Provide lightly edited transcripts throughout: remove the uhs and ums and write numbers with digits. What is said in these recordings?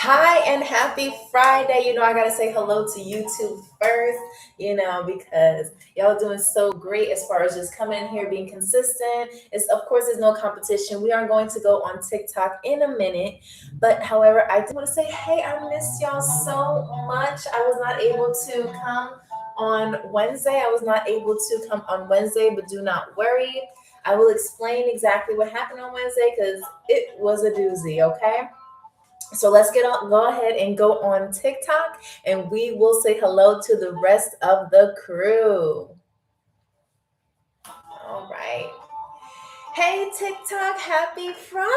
Hi and happy Friday. I got to say hello to YouTube first, because y'all doing so great as far as just coming in here, being consistent. Of course, there's no competition. We are going to go on TikTok in a minute. But however, I do want to say, hey, I missed y'all so much. I was not able to come on Wednesday. I was not able to come on Wednesday, but do not worry. I will explain exactly what happened on Wednesday because it was a doozy, okay? So let's go ahead and go on TikTok and we will say hello to the rest of the crew. All right. Hey TikTok, happy Friday.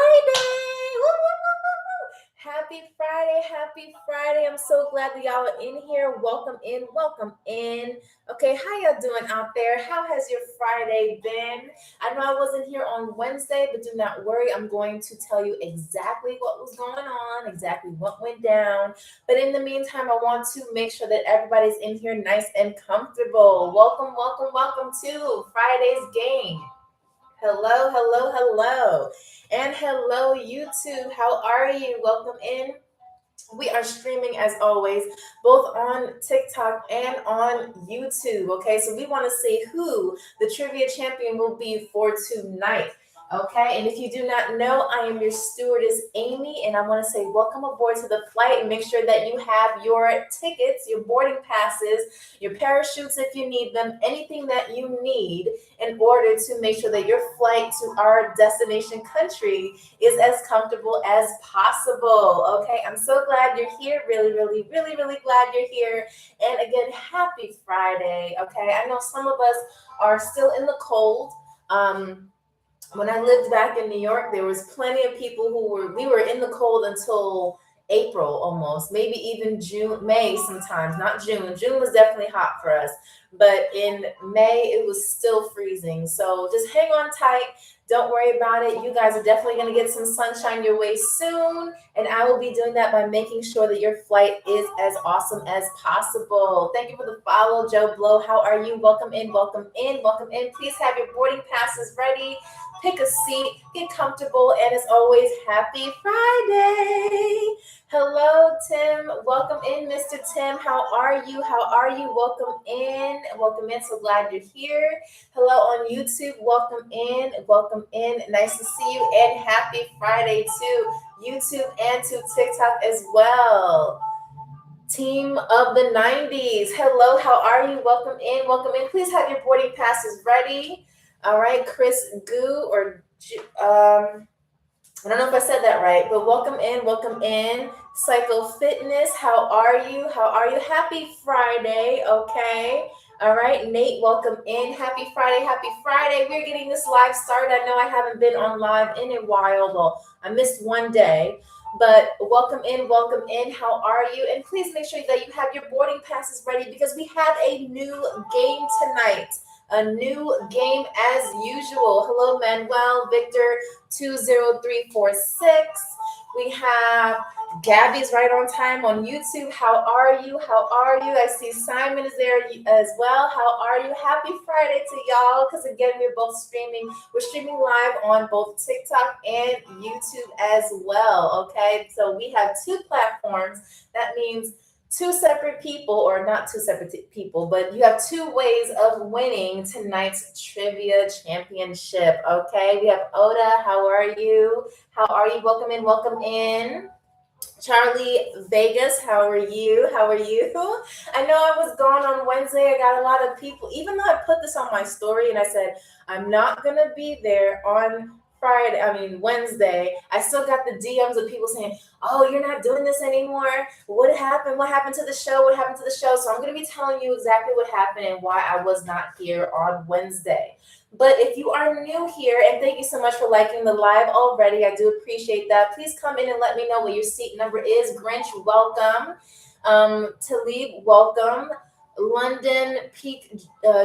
Woo, woo, woo, woo, woo. Happy Friday, happy Friday. I'm so glad that y'all are in here. Welcome in, welcome in. Okay, how y'all doing out there? How has your Friday been? I know I wasn't here on Wednesday, but do not worry. I'm going to tell you exactly what was going on, exactly what went down. But in the meantime, I want to make sure that everybody's in here nice and comfortable. Welcome, welcome, welcome to Friday's game. Hello, hello, hello. And hello, YouTube. How are you? Welcome in. We are streaming as always, both on TikTok and on YouTube. Okay, so we want to see who the trivia champion will be for tonight. Okay, and if you do not know, I am your stewardess, Amy, and I want to say welcome aboard to the flight and make sure that you have your tickets, your boarding passes, your parachutes if you need them, anything that you need in order to make sure that your flight to our destination country is as comfortable as possible. Okay, I'm so glad you're here. Really, really, really, really glad you're here. And again, happy Friday. Okay, I know some of us are still in the cold. When I lived back in New York, there was plenty of people we were in the cold until April almost, maybe even June, May sometimes, not June. June was definitely hot for us, but in May it was still freezing. So just hang on tight. Don't worry about it. You guys are definitely going to get some sunshine your way soon. And I will be doing that by making sure that your flight is as awesome as possible. Thank you for the follow, Joe Blow. How are you? Welcome in, welcome in, welcome in. Please have your boarding passes ready. Pick a seat, get comfortable, and as always, happy Friday. Hello, Tim. Welcome in, Mr. Tim. How are you? How are you? Welcome in. Welcome in. So glad you're here. Hello on YouTube. Welcome in. Welcome in. Nice to see you. And happy Friday to YouTube and to TikTok as well. Team of the 90s. Hello, how are you? Welcome in. Welcome in. Please have your boarding passes ready. All right, Chris Goo or I don't know if I said that right, but welcome in, welcome in. Psycho Fitness, how are you? How are you? Happy Friday, okay? All right, Nate, welcome in. Happy Friday, happy Friday. We're getting this live started. I know I haven't been on live in a while. Well, I missed one day, but welcome in, welcome in. How are you? And please make sure that you have your boarding passes ready because we have a new game tonight. A new game as usual. Hello, Manuel, Victor, 20346. We have Gabby's right on time on YouTube. How are you? How are you? I see Simon is there as well. How are you? Happy Friday to y'all. Because again, we're both streaming. We're streaming live on both TikTok and YouTube as well. Okay. So we have two platforms. That means two separate people, or not two separate people, but you have two ways of winning tonight's trivia championship. Okay, we have Oda. How are you? How are you? Welcome in, welcome in. Charlie Vegas, how are you? How are you? I know I was gone on Wednesday. I got a lot of people, even though I put this on my story and I said, I'm not going to be there on Wednesday. I still got the DMs of people saying, oh, you're not doing this anymore. What happened? What happened to the show? What happened to the show? So I'm going to be telling you exactly what happened and why I was not here on Wednesday. But if you are new here, and thank you so much for liking the live already, I do appreciate that. Please come in and let me know what your seat number is. Grinch, welcome. Talib, welcome. London Peak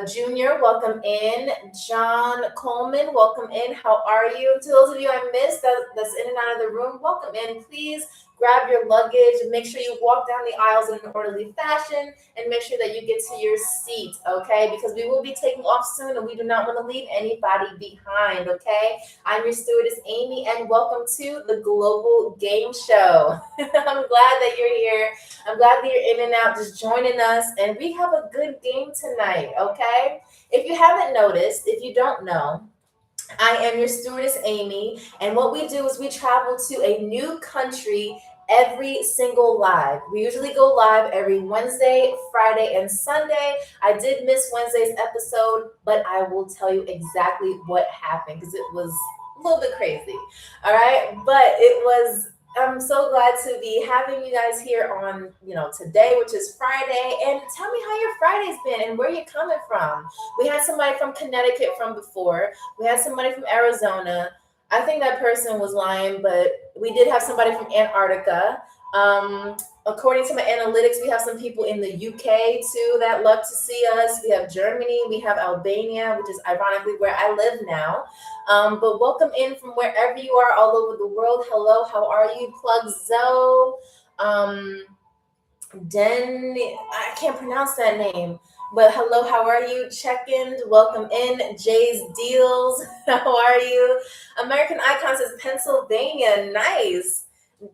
Jr., welcome in. John Coleman, welcome in. How are you? To those of you I missed that's in and out of the room, welcome in. Please grab your luggage, make sure you walk down the aisles in an orderly fashion, and make sure that you get to your seat, okay? Because we will be taking off soon and we do not want to leave anybody behind, okay? I'm your stewardess, Amy, and welcome to the Global Game Show. I'm glad that you're here. I'm glad that you're in and out, just joining us, and we have a good game tonight, okay? If you haven't noticed, if you don't know, I am your stewardess, Amy, and what we do is we travel to a new country every single live. We usually go live every Wednesday, Friday, and Sunday. I did miss Wednesday's episode, but I will tell you exactly what happened because it was a little bit crazy. All right, but it was. I'm so glad to be having you guys here on, today, which is Friday. And tell me how your Friday's been and where you're coming from. We had somebody from Connecticut from before. We had somebody from Arizona. I think that person was lying, but we did have somebody from Antarctica. According to my analytics, we have some people in the UK too that love to see us. We have Germany, we have Albania, which is ironically where I live now. But welcome in from wherever you are all over the world. Hello, how are you? Plug Zoe. I can't pronounce that name. But hello, how are you? Check-in, welcome in. Jay's Deals, how are you? American Icon says Pennsylvania, nice.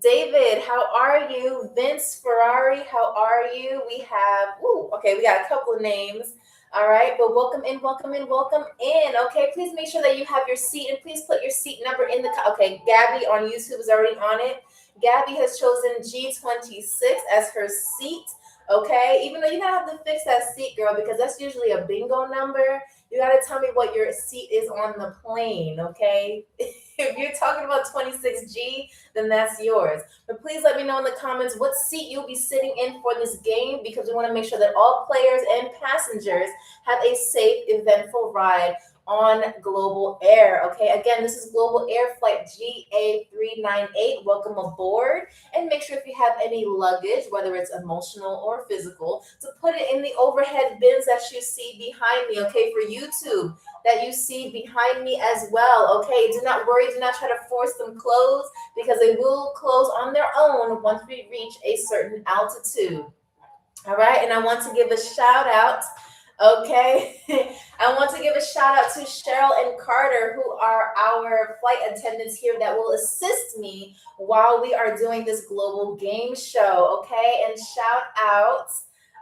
David, how are you? Vince Ferrari, how are you? We got a couple of names. All right, but welcome in, welcome in, welcome in. Okay, please make sure that you have your seat and please put your seat number in the. Okay, Gabby on YouTube is already on it. Gabby has chosen G26 as her seat. Okay, even though you gotta have to fix that seat, girl, because that's usually a bingo number. You gotta tell me what your seat is on the plane, okay? If you're talking about 26G, then that's yours. But please let me know in the comments what seat you'll be sitting in for this game because we want to make sure that all players and passengers have a safe, eventful ride on Global Air. Okay, again, this is Global Air Flight GA398. Welcome aboard. And make sure if you have any luggage, whether it's emotional or physical, to put it in the overhead bins that you see behind me, okay, for YouTube, that you see behind me as well. Okay, do not worry, do not try to force them closed because they will close on their own once we reach a certain altitude. All right, and I want to give a shout out. Okay, I want to give a shout out to Cheryl and Carter, who are our flight attendants here that will assist me while we are doing this global game show. Okay, and shout out,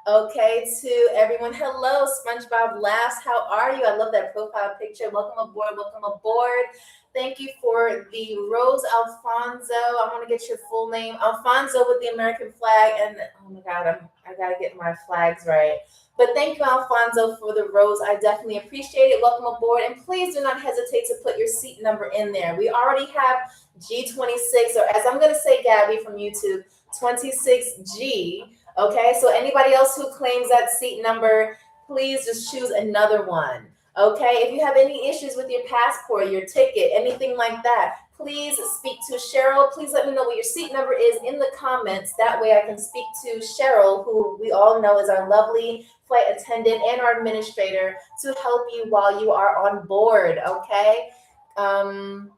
okay, to everyone. Hello, SpongeBob Laughs. How are you? I love that profile picture. Welcome aboard. Welcome aboard. Thank you for the Rose Alfonso. I want to get your full name. Alfonso with the American flag. And oh my God, I got to get my flags right. But thank you, Alfonso, for the rose. I definitely appreciate it. Welcome aboard. And please do not hesitate to put your seat number in there. We already have G26, or as I'm going to say, Gabby from YouTube, 26G. Okay, so anybody else who claims that seat number, please just choose another one. Okay, if you have any issues with your passport, your ticket, anything like that, please speak to Cheryl. Please let me know what your seat number is in the comments. That way I can speak to Cheryl, who we all know is our lovely flight attendant and our administrator, to help you while you are on board. Okay. Compachu,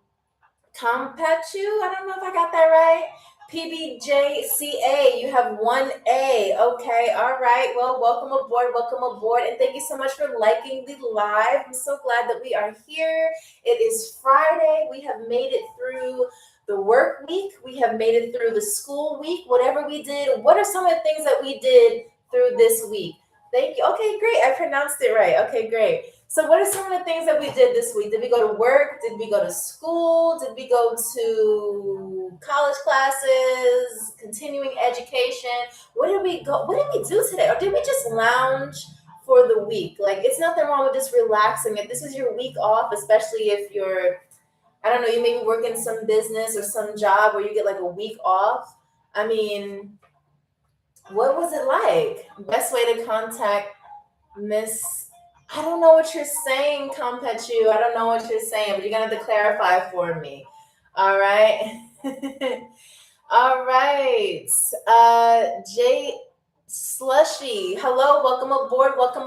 I don't know if I got that right. PBJCA, you have 1A. Okay, all right. Well, welcome aboard, and thank you so much for liking the live. I'm so glad that we are here. It is Friday. We have made it through the work week. We have made it through the school week. Whatever we did, what are some of the things that we did through this week? Thank you. Okay, great. I pronounced it right. Okay, great. So what are some of the things that we did this week? Did we go to work? Did we go to school? Did we go to college classes, continuing education? What did we do today? Or did we just lounge for the week? Like, it's nothing wrong with just relaxing. If this is your week off, especially if you're, I don't know, you maybe work in some business or some job where you get like a week off. I mean, what was it like? Best way to contact Miss, I don't know what you're saying, Compachu. I don't know what you're saying, but you're going to have to clarify for me. All right. All right. Slushy, hello, welcome aboard, welcome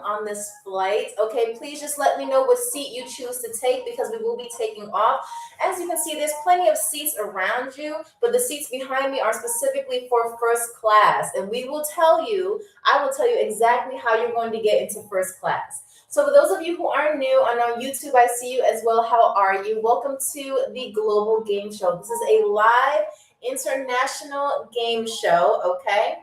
on this flight. Okay, please just let me know what seat you choose to take because we will be taking off. As you can see, there's plenty of seats around you, but the seats behind me are specifically for first class. And I will tell you exactly how you're going to get into first class. So for those of you who are new and on YouTube, I see you as well. How are you? Welcome to the Global Game Show. This is a live international game show, okay?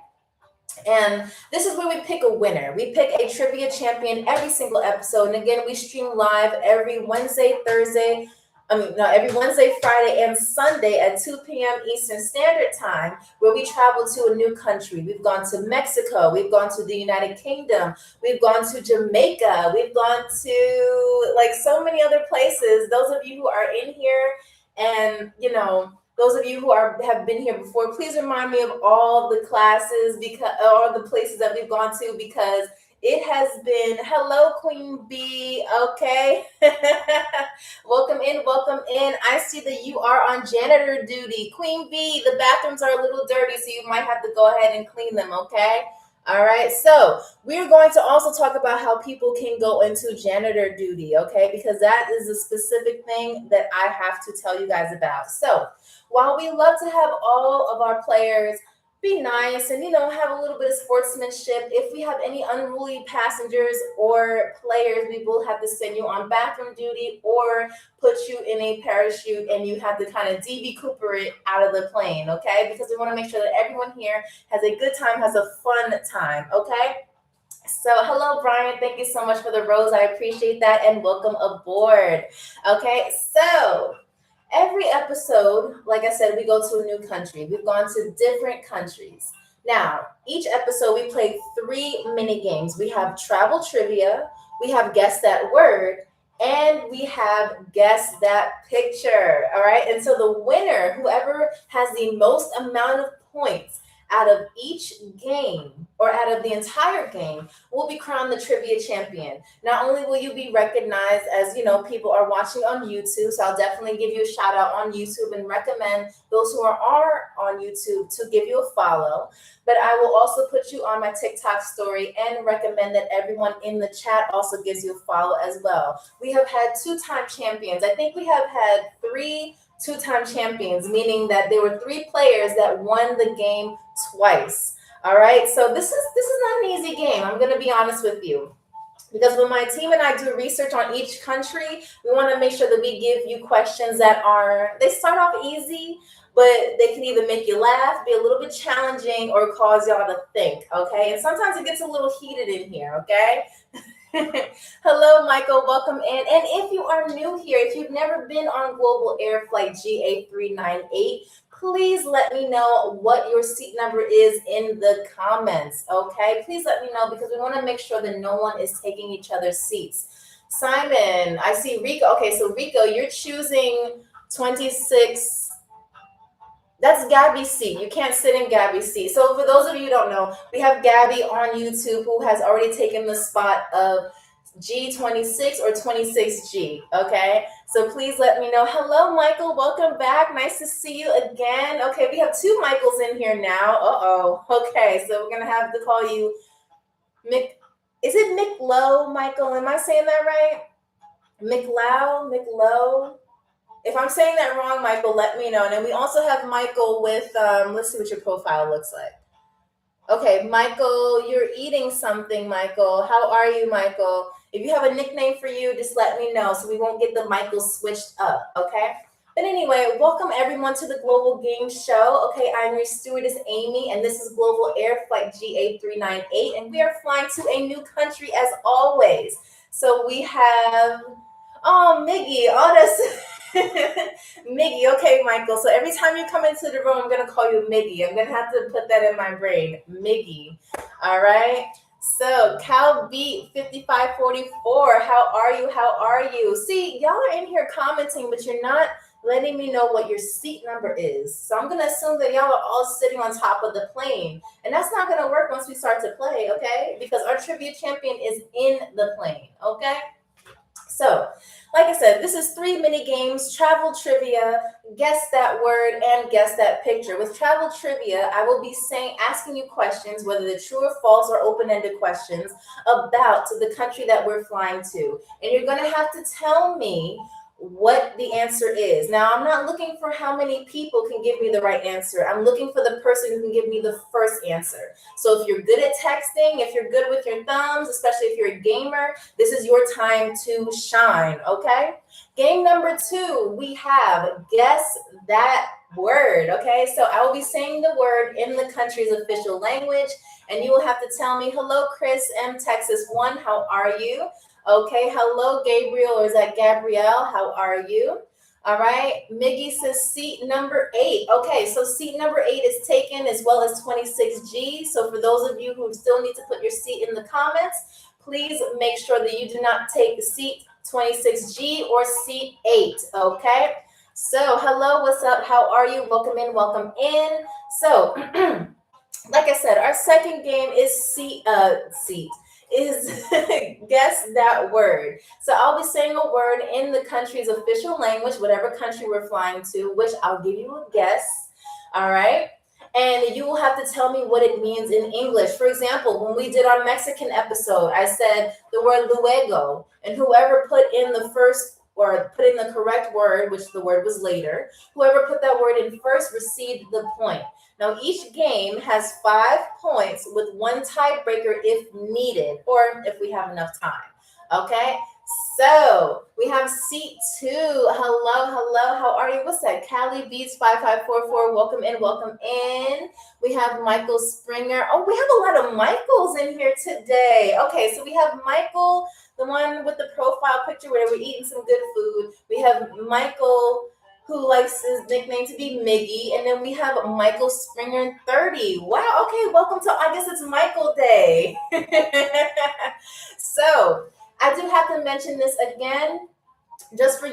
And this is where we pick a winner. We pick a trivia champion every single episode. And again, we stream live every every Wednesday, Friday, and Sunday at 2 p.m. Eastern Standard Time, where we travel to a new country. We've gone to Mexico. We've gone to the United Kingdom. We've gone to Jamaica. We've gone to like so many other places. Those of you who are in here and, those of you who have been here before, please remind me of all the classes or the places that we've gone to because it has been hello, Queen B. Okay. Welcome in, welcome in. I see that you are on janitor duty. Queen B, the bathrooms are a little dirty, so you might have to go ahead and clean them, okay? All right, so we're going to also talk about how people can go into janitor duty, okay? Because that is a specific thing that I have to tell you guys about. So while we love to have all of our players be nice and, have a little bit of sportsmanship, if we have any unruly passengers or players, we will have to send you on bathroom duty or put you in a parachute and you have to kind of DB Cooper it out of the plane, okay? Because we want to make sure that everyone here has a good time, has a fun time, okay? So hello, Brian. Thank you so much for the rose. I appreciate that and welcome aboard. Okay, so every episode, like I said, we go to a new country. We've gone to different countries. Now, each episode, we play 3 mini games. We have travel trivia, we have guess that word, and we have guess that picture. All right. And so the winner, whoever has the most amount of points out of each game or out of the entire game will be crowned the trivia champion. Not only will you be recognized as, people are watching on YouTube, so I'll definitely give you a shout out on YouTube and recommend those who are on YouTube to give you a follow. But I will also put you on my TikTok story and recommend that everyone in the chat also gives you a follow as well. We have had 2-time champions. I think we have had 3 2-time champions, meaning that there were 3 players that won the game twice. All right, so this is not an easy game. I'm going to be honest with you. Because when my team and I do research on each country, we want to make sure that we give you questions that they start off easy, but they can either make you laugh, be a little bit challenging, or cause y'all to think, okay? And sometimes it gets a little heated in here, okay? Hello, Michael. Welcome in. And if you are new here, if you've never been on Global Air Flight GA398, please let me know what your seat number is in the comments, okay? Please let me know because we want to make sure that no one is taking each other's seats. Simon, I see Rico. Okay, so Rico, you're choosing 26. That's Gabby's seat. You can't sit in Gabby's seat. So for those of you who don't know, we have Gabby on YouTube who has already taken the spot of G26 or 26G, okay? So please let me know. Hello, Michael. Welcome back. Nice to see you again. Okay, we have 2 Michaels in here now. Uh-oh. Okay, so we're going to have to call you Is it McLow, Michael? Am I saying that right? McLow? If I'm saying that wrong, Michael, let me know. And then we also have Michael with, let's see what your profile looks like. Okay, Michael, you're eating something, Michael. How are you, Michael? If you have a nickname for you, just let me know so we won't get the Michael switched up, okay? But anyway, welcome everyone to the Global Game Show. Okay, I'm your stewardess, Amy, and this is Global Air Flight GA398, and we are flying to a new country as always. So we have, Miggy, that's... Miggy, okay, Michael. So every time you come into the room, I'm going to call you Miggy. I'm going to have to put that in my brain. Miggy. All right. So Cal Beat 5544. How are you? How are you? See, y'all are in here commenting, but you're not letting me know what your seat number is. So I'm going to assume that y'all are all sitting on top of the plane. And that's not going to work once we start to play, okay? Because our trivia champion is in the plane, okay? So, like I said, this is 3 mini games, travel trivia, guess that word, and guess that picture. With travel trivia, I will be asking you questions, whether they're true or false or open-ended questions, about the country that we're flying to. And you're going to have to tell me what the answer is. Now, I'm not looking for how many people can give me the right answer. I'm looking for the person who can give me the first answer. So if you're good at texting, if you're good with your thumbs, especially if you're a gamer, this is your time to shine, okay? Game number 2, we have guess that word, okay? So I will be saying the word in the country's official language, and you will have to tell me, hello, Chris M. Texas 1, how are you? Okay, hello, Gabriel, or is that Gabrielle? How are you? All right, Miggy says seat number 8. Okay, so seat number 8 is taken, as well as 26G. So for those of you who still need to put your seat in the comments, please make sure that you do not take seat 26G or seat 8, okay? So hello, what's up? How are you? Welcome in, welcome in. So like I said, our second game is guess that word. So I'll be saying a word in the country's official language, whatever country we're flying to, which I'll give you a guess. All right. And you will have to tell me what it means in English. For example, when we did our Mexican episode, I said the word luego, and whoever put in the first or put in the correct word, which the word was later, whoever put that word in first received the point. Now, each game has 5 points with 1 tiebreaker if needed, or if we have enough time. Okay, so we have seat 2. Hello, hello. How are you? What's that? Cali Beats 5544. Welcome in, welcome in. We have Michael Springer. Oh, we have a lot of Michaels in here today. Okay, so we have Michael, the one with the profile picture where we're eating some good food. We have Michael, who likes his nickname to be Miggy. And then we have Michael Springer 30. Wow, okay, welcome to, I guess it's Michael Day. So I do have to mention this again, just for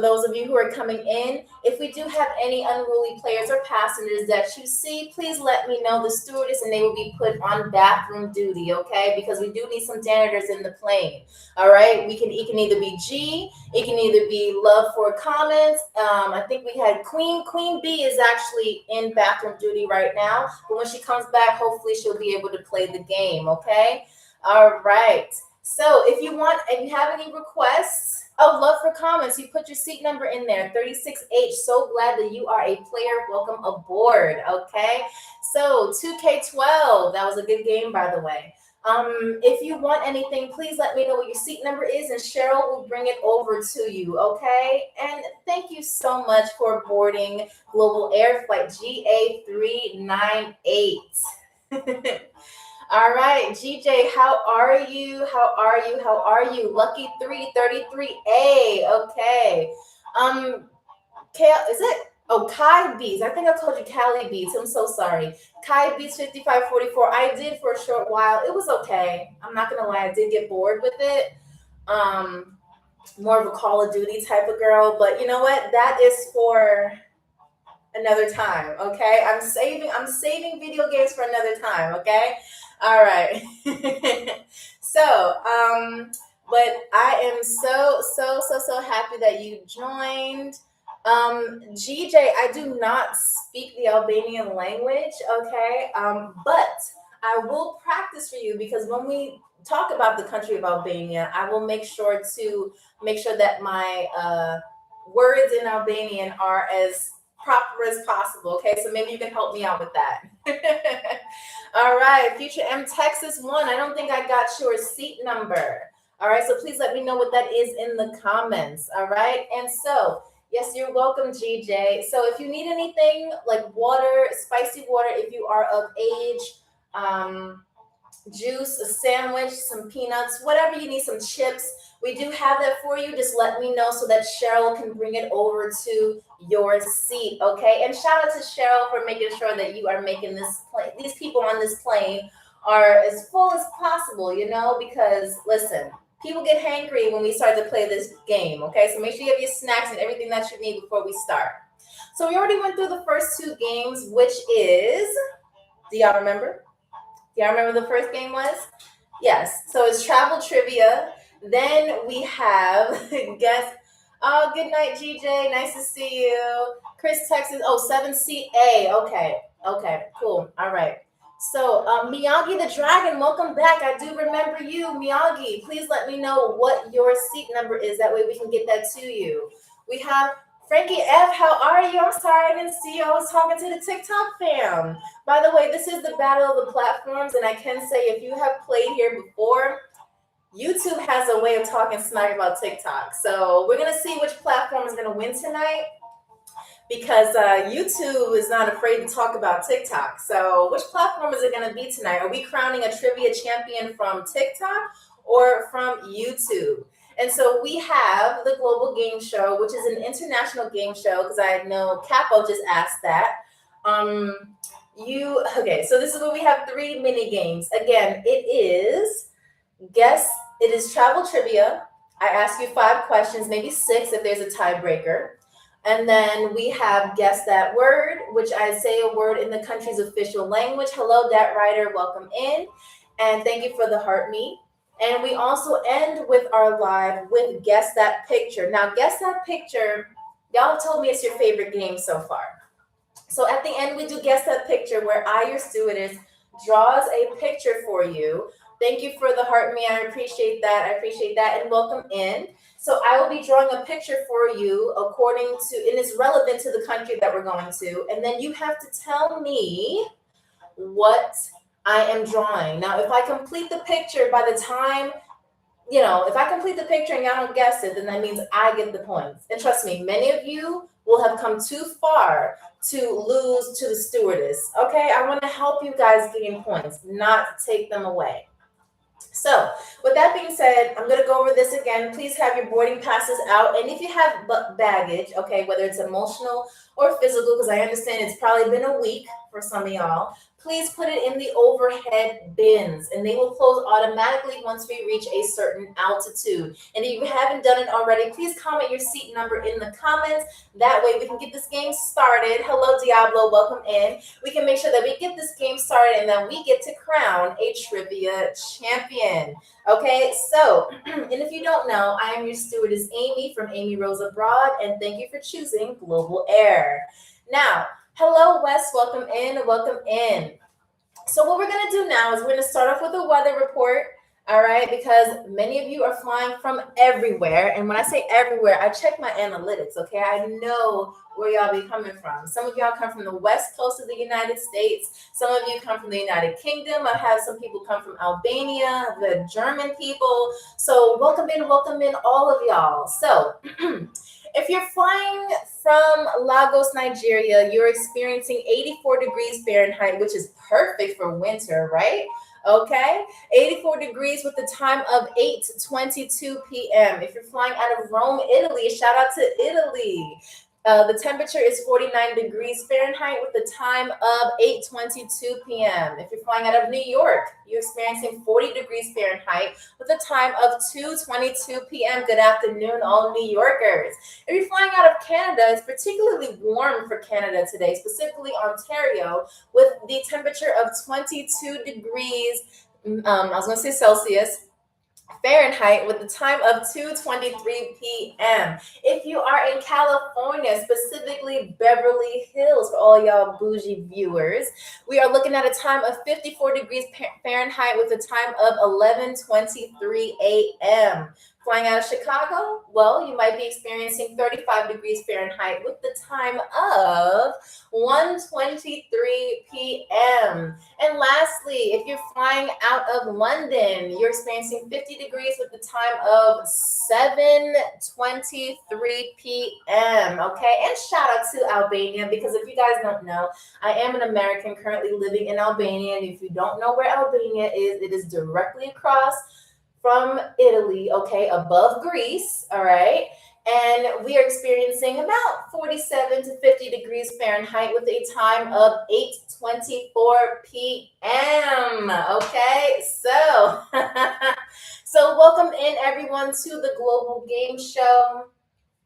those of you who are coming in. If we do have any unruly players or passengers that you see, please let me know, the stewardess, and they will be put on bathroom duty, okay? Because we do need some janitors in the plane. All right, it can either be G, it can either be love for comments. I think we had Queen B is actually in bathroom duty right now, but when she comes back, hopefully she'll be able to play the game, okay? All right. So if you have any requests, love for comments, you put your seat number in there, 36H. So glad that you are a player. Welcome aboard. Okay. So 2K12, that was a good game, by the way. If you want anything, please let me know what your seat number is, and Cheryl will bring it over to you. Okay. And thank you so much for boarding Global Air Flight GA398. All right, GJ, how are you? How are you? How are you? Lucky 333A. Okay. Is it? Oh, Kai Beats. I think I called you Cali Beats. I'm so sorry. Kai Beats 5544. I did for a short while. It was okay. I'm not gonna lie, I did get bored with it. More of a Call of Duty type of girl, but you know what? That is for another time. Okay. I'm saving video games for another time. Okay. All right. So, but I am so happy that you joined. GJ, I do not speak the Albanian language, okay? But I will practice for you, because when we talk about the country of Albania, I will make sure that my words in Albanian are as proper as possible, okay? So maybe you can help me out with that. All right, Future M Texas 1. I don't think I got your seat number. All right, so please let me know what that is in the comments. All right, and so yes, you're welcome, GJ. So if you need anything like water, spicy water, if you are of age, juice, a sandwich, some peanuts, whatever you need, some chips, we do have that for you. Just let me know so that Cheryl can bring it over to your seat, okay? And shout out to Cheryl for making sure that you are making these people on this plane are as full as possible, because listen, people get hangry when we start to play this game, okay? So make sure you have your snacks and everything that you need before we start. So we already went through the first 2 games, which is, do y'all remember? Do y'all remember the first game was? Yes. So it's travel trivia. Then we have guest. Oh, good night, GJ. Nice to see you. Chris, Texas. Oh, 7CA. Okay. Okay, cool. All right. So, Miyagi the Dragon, welcome back. I do remember you, Miyagi. Please let me know what your seat number is. That way we can get that to you. We have Frankie F. How are you? I'm sorry I didn't see you. I was talking to the TikTok fam. By the way, this is the battle of the platforms, and I can say if you have played here before, YouTube has a way of talking smack about TikTok. So we're going to see which platform is going to win tonight because YouTube is not afraid to talk about TikTok. So which platform is it going to be tonight? Are we crowning a trivia champion from TikTok or from YouTube? And so we have the Global Game Show, which is an international game show, because I know Capo just asked that. Okay, so this is where we have 3 mini games. Again, it is travel trivia. I ask you 5 questions, maybe 6 if there's a tiebreaker. And then we have guess that word, which I say a word in the country's official language. Hello, Dat Writer, welcome in. And thank you for the heart me. And we also end with our live with guess that picture. Now, guess that picture, y'all told me it's your favorite game so far. So at the end, we do guess that picture where I, your stewardess, draws a picture for you. Thank you for the heart me. I appreciate that. And welcome in. So I will be drawing a picture for you according to, and it's relevant to the country that we're going to. And then you have to tell me what I am drawing. Now, if I complete the picture by the time, if I complete the picture and y'all don't guess it, then that means I get the points. And trust me, many of you will have come too far to lose to the stewardess. Okay, I want to help you guys gain points, not take them away. So with that being said, I'm going to go over this again. Please have your boarding passes out. And if you have baggage, okay, whether it's emotional or physical, because I understand it's probably been a week for some of y'all, please put it in the overhead bins and they will close automatically once we reach a certain altitude. And if you haven't done it already, please comment your seat number in the comments. That way we can get this game started. Hello, Diablo, welcome in. We can make sure that we get this game started and then we get to crown a trivia champion. Okay, so, and if you don't know, I am your stewardess, Amy from Amy Rose Abroad, and thank you for choosing Global Air. Now, hello, Wes, welcome in, welcome in. So what we're going to do now is we're going to start off with a weather report, all right, because many of you are flying from everywhere. And when I say everywhere, I check my analytics, okay? I know where y'all be coming from. Some of y'all come from the west coast of the United States. Some of you come from the United Kingdom. I've had some people come from Albania, the German people. So welcome in, all of y'all. So if you're flying from Lagos, Nigeria, you're experiencing 84 degrees Fahrenheit, which is perfect for winter, right? Okay, 84 degrees with the time of 8:22 p.m. If you're flying out of Rome, Italy, shout out to Italy. The temperature is 49 degrees Fahrenheit with the time of 8:22 p.m. If you're flying out of New York, you're experiencing 40 degrees Fahrenheit with the time of 2:22 p.m. Good afternoon, all New Yorkers. If you're flying out of Canada, it's particularly warm for Canada today, specifically Ontario, with the temperature of 22 degrees, I was going to say Celsius, Fahrenheit with the time of 2:23 p.m. If you are in California, specifically Beverly Hills, for all y'all bougie viewers, we are looking at a time of 54 degrees Fahrenheit with a time of 11:23 a.m. Flying out of Chicago, well, you might be experiencing 35 degrees Fahrenheit with the time of 1:23 p.m. And lastly, if you're flying out of London, you're experiencing 50 degrees with the time of 7:23 p.m. Okay, and shout out to Albania, because if you guys don't know, I am an American currently living in Albania. And if you don't know where Albania is, it is directly across from Italy, okay, above Greece, all right? And we are experiencing about 47 to 50 degrees Fahrenheit with a time of 8:24 p.m., okay? So, so welcome in everyone to the Global Game Show.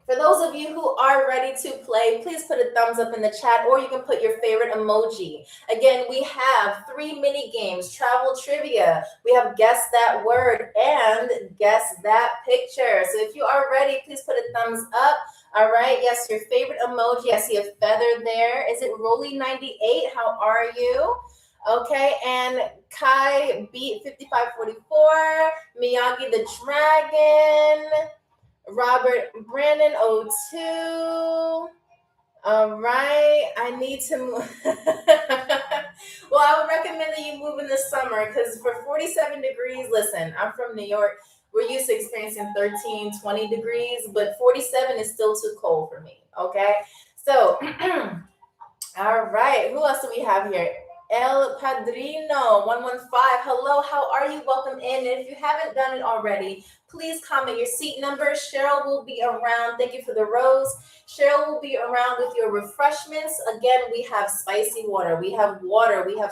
For those of you who are ready to play, please put a thumbs up in the chat, or you can put your favorite emoji. Again, we have 3 mini games, travel trivia. We have guess that word and guess that picture. So if you are ready, please put a thumbs up. All right. Yes, your favorite emoji. I see a feather there. Is it Rolly98? How are you? Okay, and Kai beat 5544, Miyagi the Dragon, Robert Brandon 02. All right, I need to move. Well, I would recommend that you move in the summer because for 47 degrees, listen, I'm from New York. We're used to experiencing 13, 20 degrees, but 47 is still too cold for me. Okay, so all right, who else do we have here? El Padrino 115. Hello, how are you? Welcome in. And if you haven't done it already, please comment your seat number. Cheryl will be around. Thank you for the rose. Cheryl will be around with your refreshments. Again, we have spicy water, we have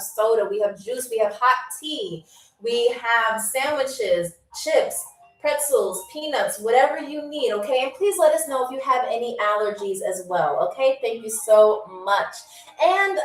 soda, we have juice, we have hot tea, we have sandwiches, chips, pretzels, peanuts, whatever you need, okay? And please let us know if you have any allergies as well, okay? Thank you so much. And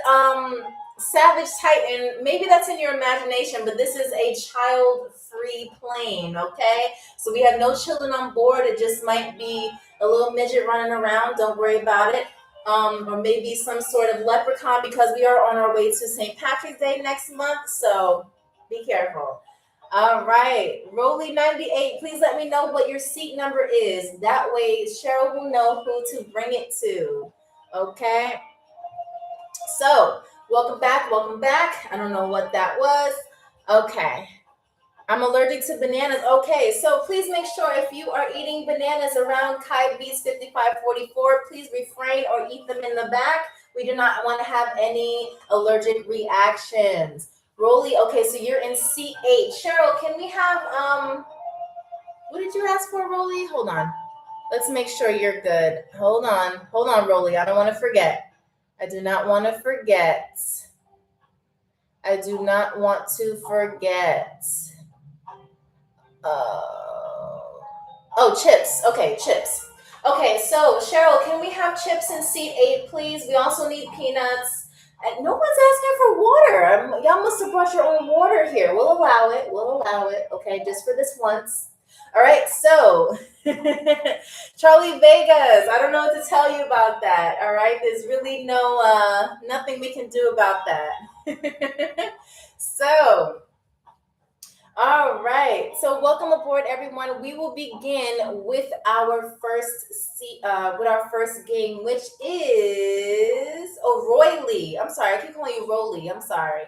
Savage Titan, maybe that's in your imagination, but this is a child-free plane, okay? So we have no children on board. It just might be a little midget running around. Don't worry about it. Or maybe some sort of leprechaun because we are on our way to St. Patrick's Day next month. So be careful. All right, Rolly98, please let me know what your seat number is. That way Cheryl will know who to bring it to. Okay. So welcome back. I don't know what that was. Okay. I'm allergic to bananas. Okay, so please make sure if you are eating bananas around Kai Beats 5544, please refrain or eat them in the back. We do not want to have any allergic reactions. Rolly, okay, so you're in C8. Cheryl, can we have, what did you ask for, Rolly? Hold on. Let's make sure you're good. Hold on, Rolly. I don't want to forget. I do not want to forget. Chips. Okay, chips. Okay, so Cheryl, can we have chips in seat 8, please? We also need peanuts. And no one's asking for water. Y'all must have brought your own water here. We'll allow it. Okay, just for this once. All right, so Charlie Vegas, I don't know what to tell you about that. All right, there's really nothing we can do about that. So, all right. So welcome aboard, everyone. We will begin with our first game, which is Roy Lee. I'm sorry, I keep calling you Rolly. I'm sorry.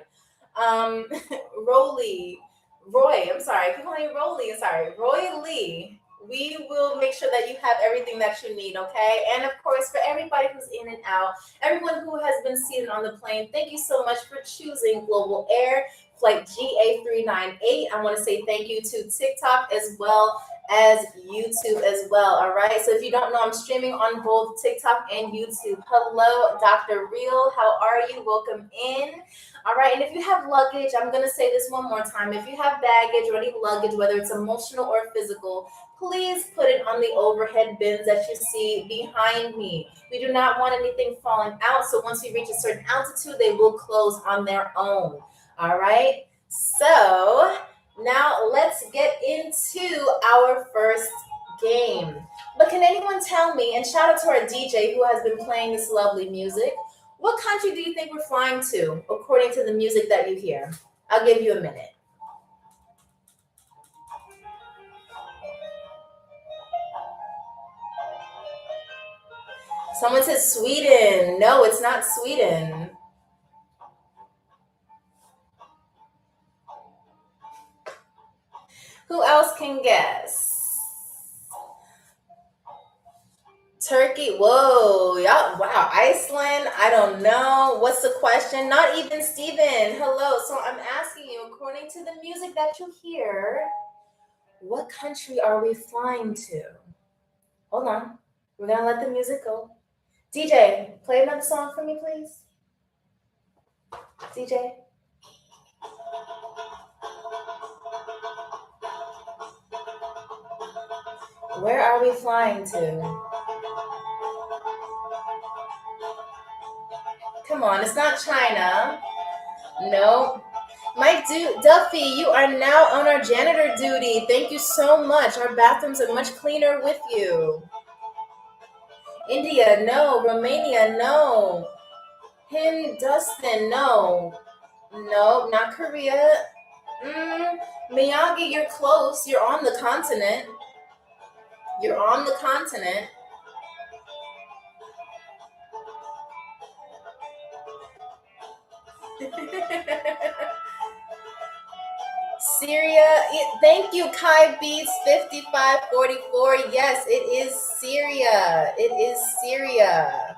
Roy. I'm sorry, I keep calling you Rolly. I'm sorry, Roy Lee. We will make sure that you have everything that you need, okay? And of course, for everybody who's in and out, everyone who has been seated on the plane, thank you so much for choosing Global Air Flight GA398. I want to say thank you to TikTok as well as YouTube as well. All right. So if you don't know, I'm streaming on both TikTok and YouTube. Hello, Dr. Real. How are you? Welcome in. All right. And if you have luggage, I'm going to say this one more time. If you have baggage or any luggage, whether it's emotional or physical, please put it on the overhead bins that you see behind me. We do not want anything falling out. So once you reach a certain altitude, they will close on their own. All right, so now let's get into our first game. But can anyone tell me, and shout out to our DJ who has been playing this lovely music, what country do you think we're flying to according to the music that you hear? I'll give you a minute. Someone says Sweden. No, it's not Sweden. Who else can guess? Turkey. Whoa. Y'all, wow. Iceland. I don't know. What's the question? Not even Steven. Hello. So I'm asking you, according to the music that you hear, what country are we flying to? Hold on. We're going to let the music go. DJ, play another song for me, please. DJ. Where are we flying to? Come on, it's not China. No. Mike Duffy, you are now on our janitor duty. Thank you so much. Our bathrooms are much cleaner with you. India, no. Romania, no. Dustin, no. No, not Korea. Miyagi, you're close. You're on the continent. You're on the continent. Syria, thank you, Kai Beats 5544. Yes, it is Syria. It is Syria.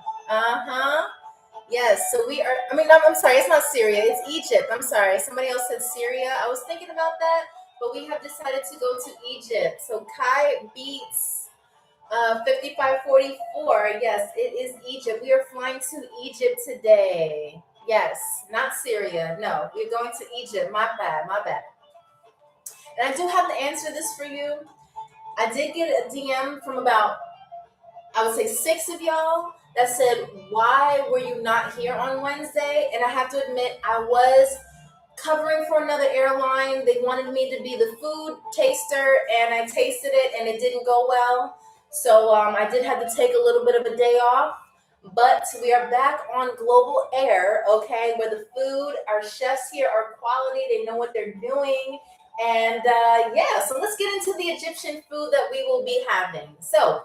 Yes, so we are, I'm sorry, it's not Syria, it's Egypt. I'm sorry, somebody else said Syria. I was thinking about that, but we have decided to go to Egypt. So Kai Beats 5544. Yes, it is Egypt. We are flying to Egypt today. Yes, not Syria. No, we're going to Egypt. My bad. And I do have to answer this for you. I did get a DM from about, I would say 6 of y'all that said, why were you not here on Wednesday? And I have to admit, I was covering for another airline. They wanted me to be the food taster, and I tasted it and it didn't go well. So I did have to take a little bit of a day off, but we are back on Global Air, okay, where the food, our chefs here are quality. They know what they're doing. And so let's get into the Egyptian food that we will be having. So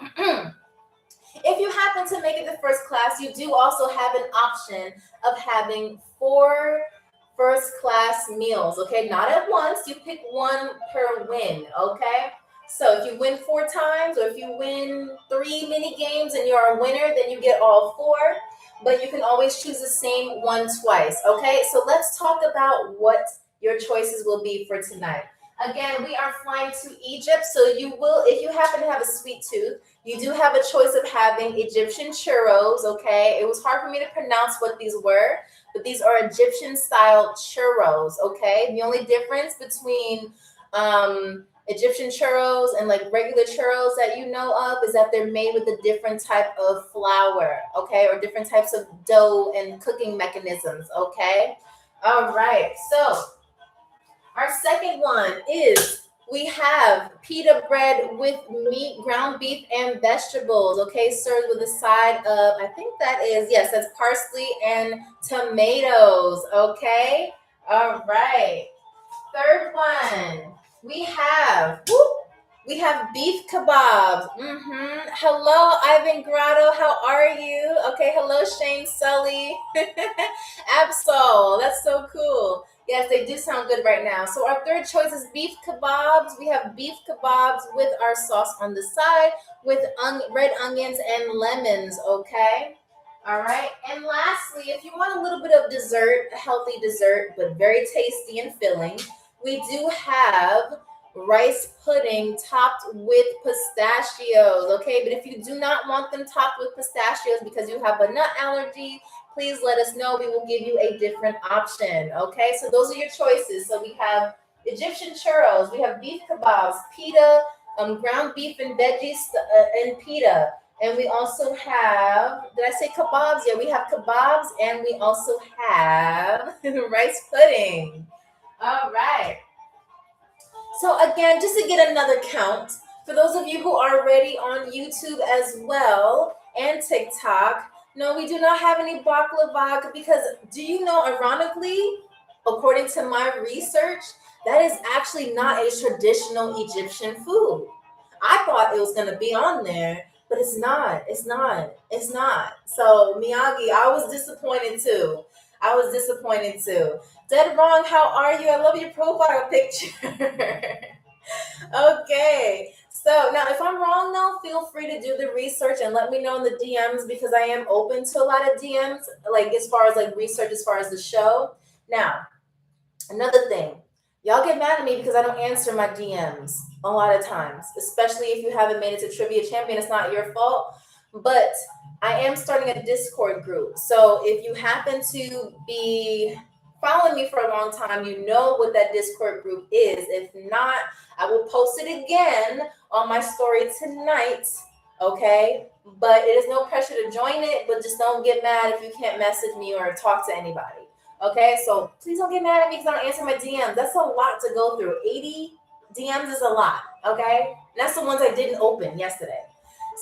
if you happen to make it to first class, you do also have an option of having 4 first class meals, okay? Not at once, you pick one per win, okay? So if you win 4 times, or if you win 3 mini games and you're a winner, then you get all 4, but you can always choose the same one twice, okay? So let's talk about what your choices will be for tonight. Again, we are flying to Egypt, so you will, if you happen to have a sweet tooth, you do have a choice of having Egyptian churros, okay? It was hard for me to pronounce what these were, but these are Egyptian-style churros, okay? The only difference between Egyptian churros and like regular churros that you know of is that they're made with a different type of flour, okay? Or different types of dough and cooking mechanisms, okay? All right, so our second one is we have pita bread with meat, ground beef, and vegetables, okay, served with a side of, I think that is, yes, that's parsley and tomatoes, okay? All right. Third one, we have beef kebabs. Hello, Ivan Grotto. How are you? Okay, hello, Shane Sully. Absol, that's so cool. Yes, they do sound good right now. So our third choice is beef kebabs. We have beef kebabs with our sauce on the side with red onions and lemons, okay? All right. And lastly, if you want a little bit of dessert, a healthy dessert, but very tasty and filling, we do have rice pudding topped with pistachios, okay? But if you do not want them topped with pistachios because you have a nut allergy, please let us know. We will give you a different option, okay? So those are your choices. So we have Egyptian churros, we have beef kebabs, pita, ground beef and veggies and pita. And we also have, did I say kebabs? Yeah, we have kebabs, and we also have rice pudding. All right. So again, just to get another count, for those of you who are already on YouTube as well and TikTok, no, we do not have any baklava because do you know, ironically, according to my research, that is actually not a traditional Egyptian food. I thought it was going to be on there, but it's not. It's not. It's not. So Miyagi, I was disappointed too. Dead wrong, how are you? I love your profile picture. Okay. So now if I'm wrong though, feel free to do the research and let me know in the DMs because I am open to a lot of DMs, like as far as like research as far as the show. Now, another thing. Y'all get mad at me because I don't answer my DMs a lot of times, especially if you haven't made it to Trivia Champion. It's not your fault. But I am starting a Discord group. So if you happen to be following me for a long time, you know what that Discord group is. If not, I will post it again on my story tonight. Okay. but it is no pressure to join it, but just don't get mad if you can't message me or talk to anybody. Okay, so please don't get mad at me because I don't answer my DMs. That's a lot to go through. 80 DMs is a lot, okay? And that's the ones I didn't open yesterday.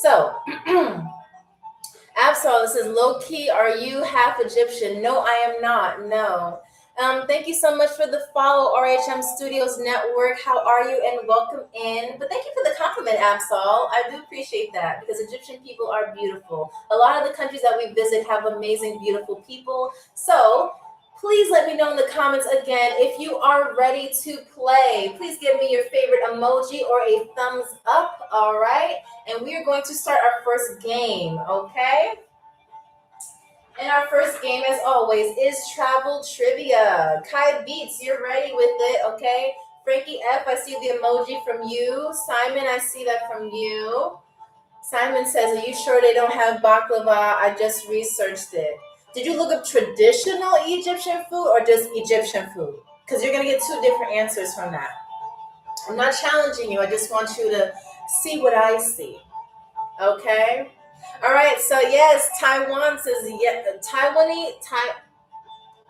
So, Absol says, low key, are you half Egyptian? No, I am not. No. Thank you so much for the follow, RHM Studios Network. How are you? And welcome in. But thank you for the compliment, Absol. I do appreciate that because Egyptian people are beautiful. A lot of the countries that we visit have amazing, beautiful people. So please let me know in the comments again if you are ready to play. Please give me your favorite emoji or a thumbs up, all right? And we are going to start our first game, okay? And our first game, as always, is travel trivia. Kai Beats, you're ready with it, okay? Frankie F, I see the emoji from you. Simon, I see that from you. Simon says, are you sure they don't have baklava? I just researched it. Did you look up traditional Egyptian food or just Egyptian food? Because you're going to get two different answers from that. I'm not challenging you. I just want you to see what I see. Okay? All right. So, yes, Taiwan says, yeah,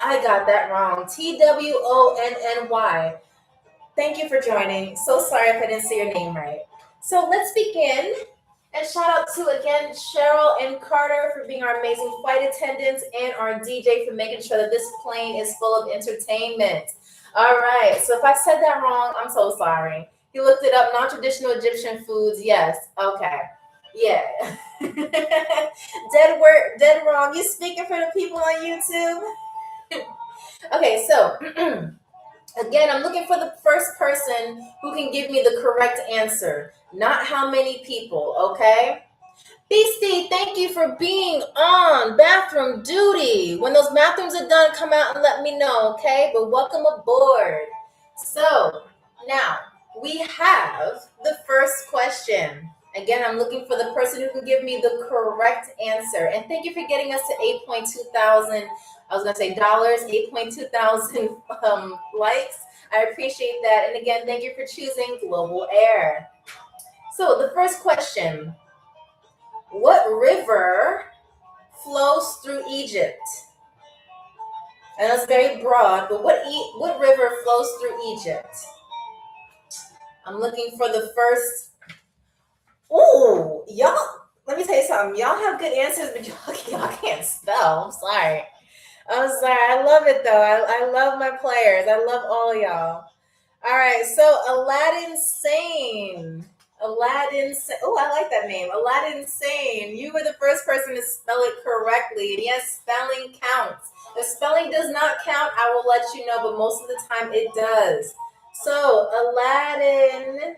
I got that wrong. TWONNY. Thank you for joining. So sorry if I didn't say your name right. So, let's begin. And shout out to, again, Cheryl and Carter for being our amazing flight attendants and our DJ for making sure that this plane is full of entertainment. All right. So if I said that wrong, I'm so sorry. He looked it up. Non-traditional Egyptian foods. Yes. Okay. Yeah. Dead wrong. You speaking for the people on YouTube? Okay. So again, I'm looking for the first person who can give me the correct answer, not how many people, okay? Beastie, thank you for being on bathroom duty. When those bathrooms are done, come out and let me know, okay? But welcome aboard. So, now, we have the first question. Again, I'm looking for the person who can give me the correct answer. And thank you for getting us to 8.2 thousand, I was going to say dollars, 8.2 thousand likes. I appreciate that. And again, thank you for choosing Global Air. So the first question, what river flows through Egypt? And that's very broad, but what river flows through Egypt? I'm looking for the first. Ooh, y'all, let me tell you something. Y'all have good answers, but y'all can't spell. I'm sorry. I love it, though. I love my players. I love all of y'all. All right, so Aladdin Sane. Oh, I like that name. Aladdin Sane. You were the first person to spell it correctly. And yes, spelling counts. If spelling does not count, I will let you know, but most of the time it does. So, Aladdin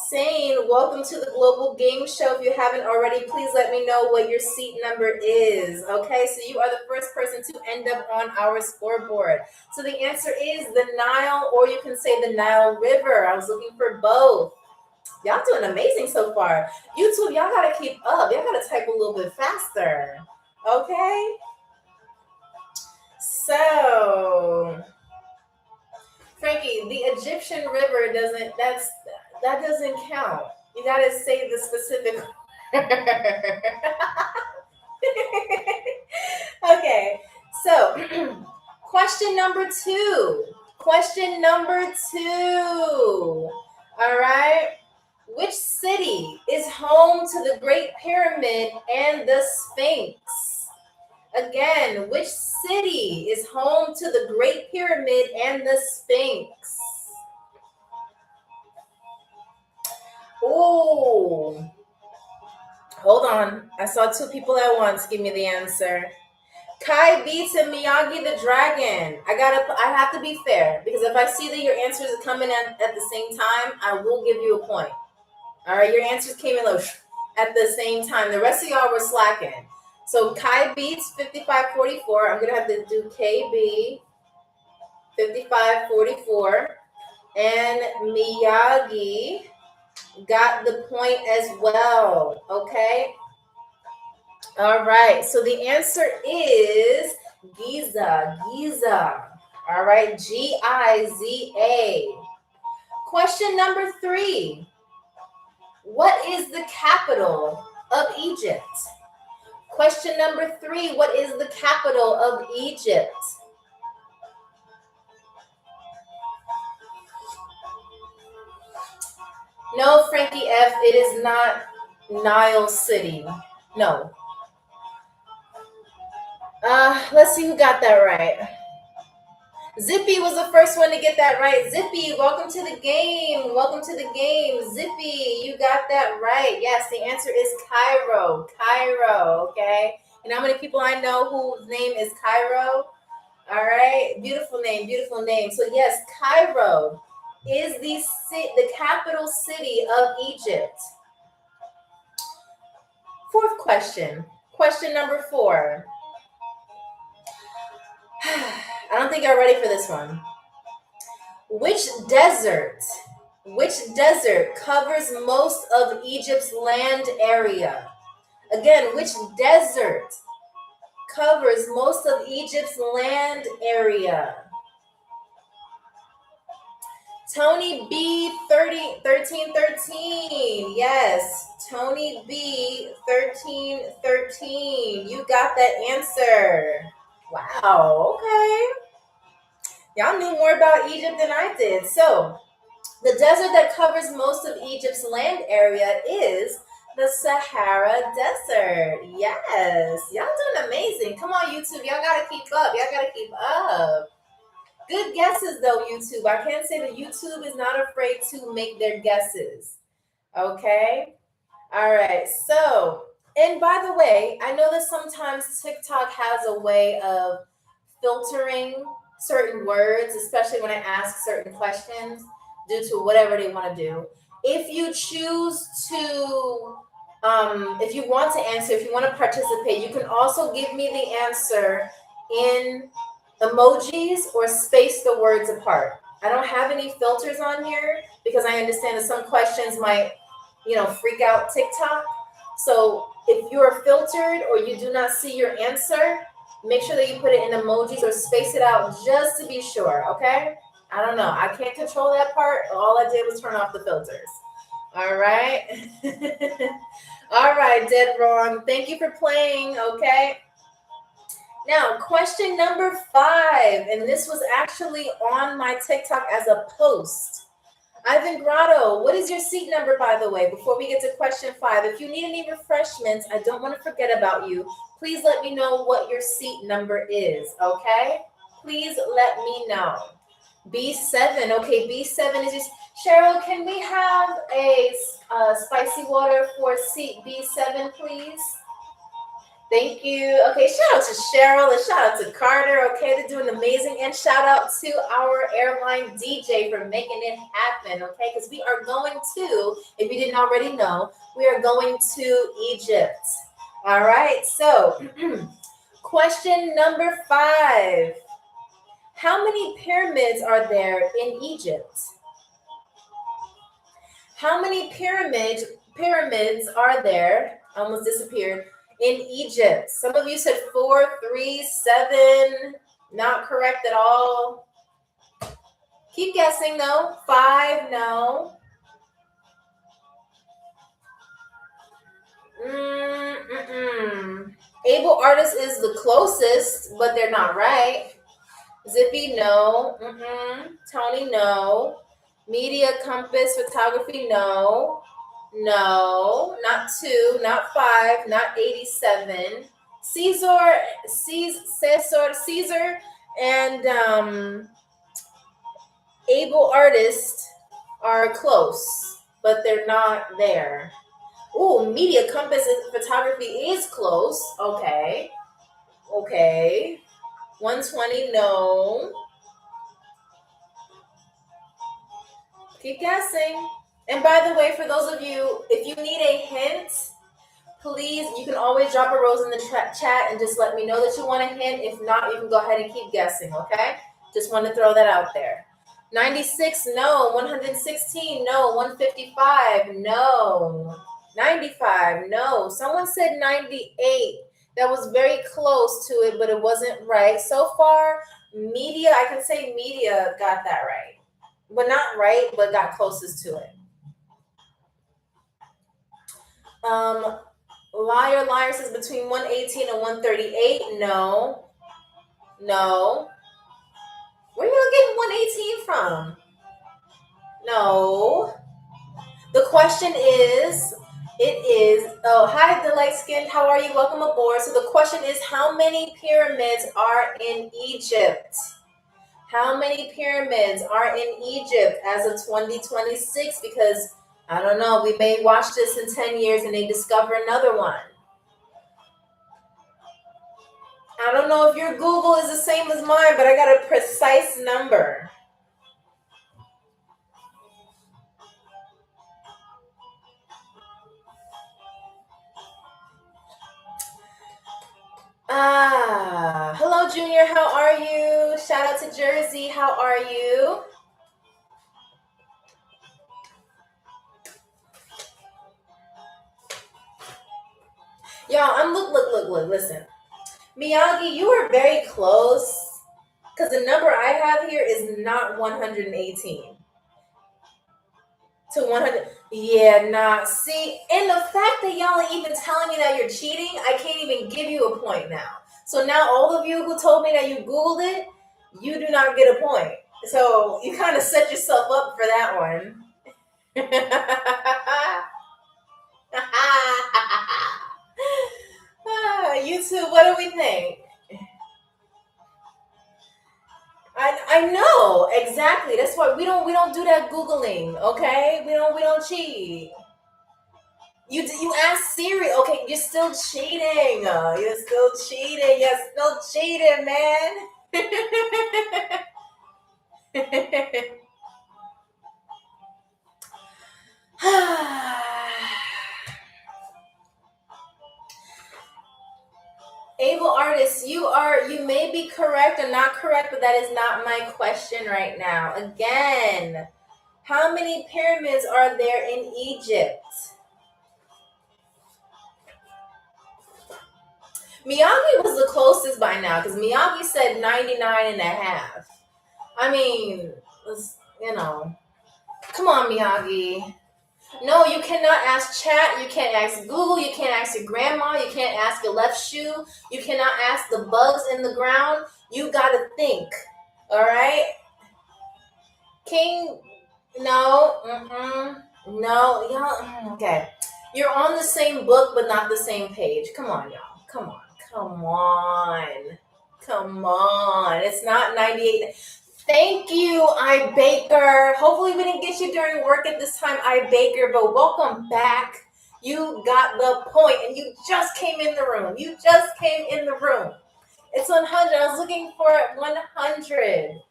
Sane, welcome to the Global Game Show. If you haven't already, please let me know what your seat number is. Okay, so you are the first person to end up on our scoreboard. So the answer is the Nile, or you can say the Nile River. I was looking for both. Y'all doing amazing so far. YouTube, y'all gotta keep up. Y'all gotta type a little bit faster. Okay? So, Frankie, the Egyptian river that doesn't count. You gotta say the specific. Okay, so question number two. All right. Which city is home to the Great Pyramid and the Sphinx? Again, which city is home to the Great Pyramid and the Sphinx? Oh, hold on. I saw two people at once give me the answer. Kai beats and Miyagi the Dragon. I have to be fair because if I see that your answers are coming in at the same time, I will give you a point. All right, your answers came in at the same time. The rest of y'all were slacking. So Kai beats 5544. I'm gonna have to do KB 5544, and Miyagi got the point as well. Okay. All right. So the answer is Giza. All right. Giza. Question number 3. What is the capital of Egypt? Question number 3, what is the capital of Egypt? No, Frankie F, it is not Nile City. No. Let's see who got that right. Zippy was the first one to get that right. Zippy, welcome to the game. Welcome to the game. Zippy, you got that right. Yes, the answer is Cairo. Cairo, okay? You know how many people I know whose name is Cairo? All right, beautiful name, beautiful name. So yes, Cairo is the capital city of Egypt. Fourth question. Question number 4. I don't think you're ready for this one. Which desert covers most of Egypt's land area? Again, which desert covers most of Egypt's land area? Tony B 1313. Yes, Tony B 1313. You got that answer. Wow, okay. Y'all knew more about Egypt than I did. So, the desert that covers most of Egypt's land area is the Sahara Desert. Yes, y'all doing amazing. Come on, YouTube. Y'all gotta keep up. Y'all gotta keep up. Good guesses, though, YouTube. I can't say that YouTube is not afraid to make their guesses. Okay? All right. So, and by the way, I know that sometimes TikTok has a way of filtering certain words, especially when I ask certain questions due to whatever they want to do. If you choose to, if you want to answer, if you want to participate, you can also give me the answer in emojis or space the words apart. I don't have any filters on here because I understand that some questions might, freak out TikTok. So if you are filtered or you do not see your answer, make sure that you put it in emojis or space it out just to be sure, okay? I don't know. I can't control that part. All I did was turn off the filters. All right? All right, Dead Wrong. Thank you for playing, okay? Now, question number 5, and this was actually on my TikTok as a post. Ivan Grotto, what is your seat number, by the way, before we get to question 5? If you need any refreshments, I don't want to forget about you. Please let me know what your seat number is, okay? Please let me know. B7, okay, B7 is just... Cheryl, can we have a spicy water for seat B7, please? Thank you. Okay, shout out to Cheryl and shout out to Carter. Okay, they're doing amazing. And shout out to our airline DJ for making it happen. Okay, because we are going to, if you didn't already know, we are going to Egypt. All right, so question number 5. How many pyramids are there in Egypt? How many pyramids are there? Almost disappeared. In Egypt. Some of you said 4, 3, 7. Not correct at all. Keep guessing though. 5, no. Able Artist is the closest, but they're not right. Zippy, no. Tony, no. Media Compass Photography, no. No, not 2, not 5, not 87. Caesar, and Able Artist are close, but they're not there. Ooh, Media Compass Photography is close. Okay. 120, no. Keep guessing. And by the way, for those of you, if you need a hint, please, you can always drop a rose in the chat and just let me know that you want a hint. If not, you can go ahead and keep guessing, okay? Just want to throw that out there. 96, no. 116, no. 155, no. 95, no. Someone said 98. That was very close to it, but it wasn't right. So far, Media, I can say Media got that right. But not right, but got closest to it. Liar, liar says between 118 and 138. No. No. Where you getting 118 from? No. The question is, oh, hi, the light skinned. How are you? Welcome aboard. So the question is, how many pyramids are in Egypt? How many pyramids are in Egypt as of 2026? Because I don't know, we may watch this in 10 years and they discover another one. I don't know if your Google is the same as mine, but I got a precise number. Hello, Junior. How are you? Shout out to Jersey. How are you? Y'all, look, listen. Miyagi, you are very close because the number I have here is not 118 to 100. Yeah, nah. See, and the fact that y'all are even telling me that you're cheating, I can't even give you a point now. So now all of you who told me that you Googled it, you do not get a point. So you kind of set yourself up for that one. YouTube, what do we think? I know exactly. That's why we don't do that Googling. Okay, we don't cheat. You ask Siri. Okay, you're still cheating. You're still cheating. You're still cheating, man. Able artists, you may be correct or not correct, but that is not my question right now. Again, how many pyramids are there in Egypt? Miyagi was the closest by now because Miyagi said 99 and a half. I mean, you know, come on, Miyagi. No, you cannot ask chat. You can't ask Google. You can't ask your grandma. You can't ask your left shoe. You cannot ask the bugs in the ground. You gotta think. All right, King. No, no, y'all. Okay, you're on the same book, but not the same page. Come on, y'all. Come on. Come on. Come on. It's not 98. Thank you, I Baker. Hopefully we didn't get you during work at this time, I Baker, but welcome back. You got the point, and you just came in the room. You just came in the room. It's 100. I was looking for 100.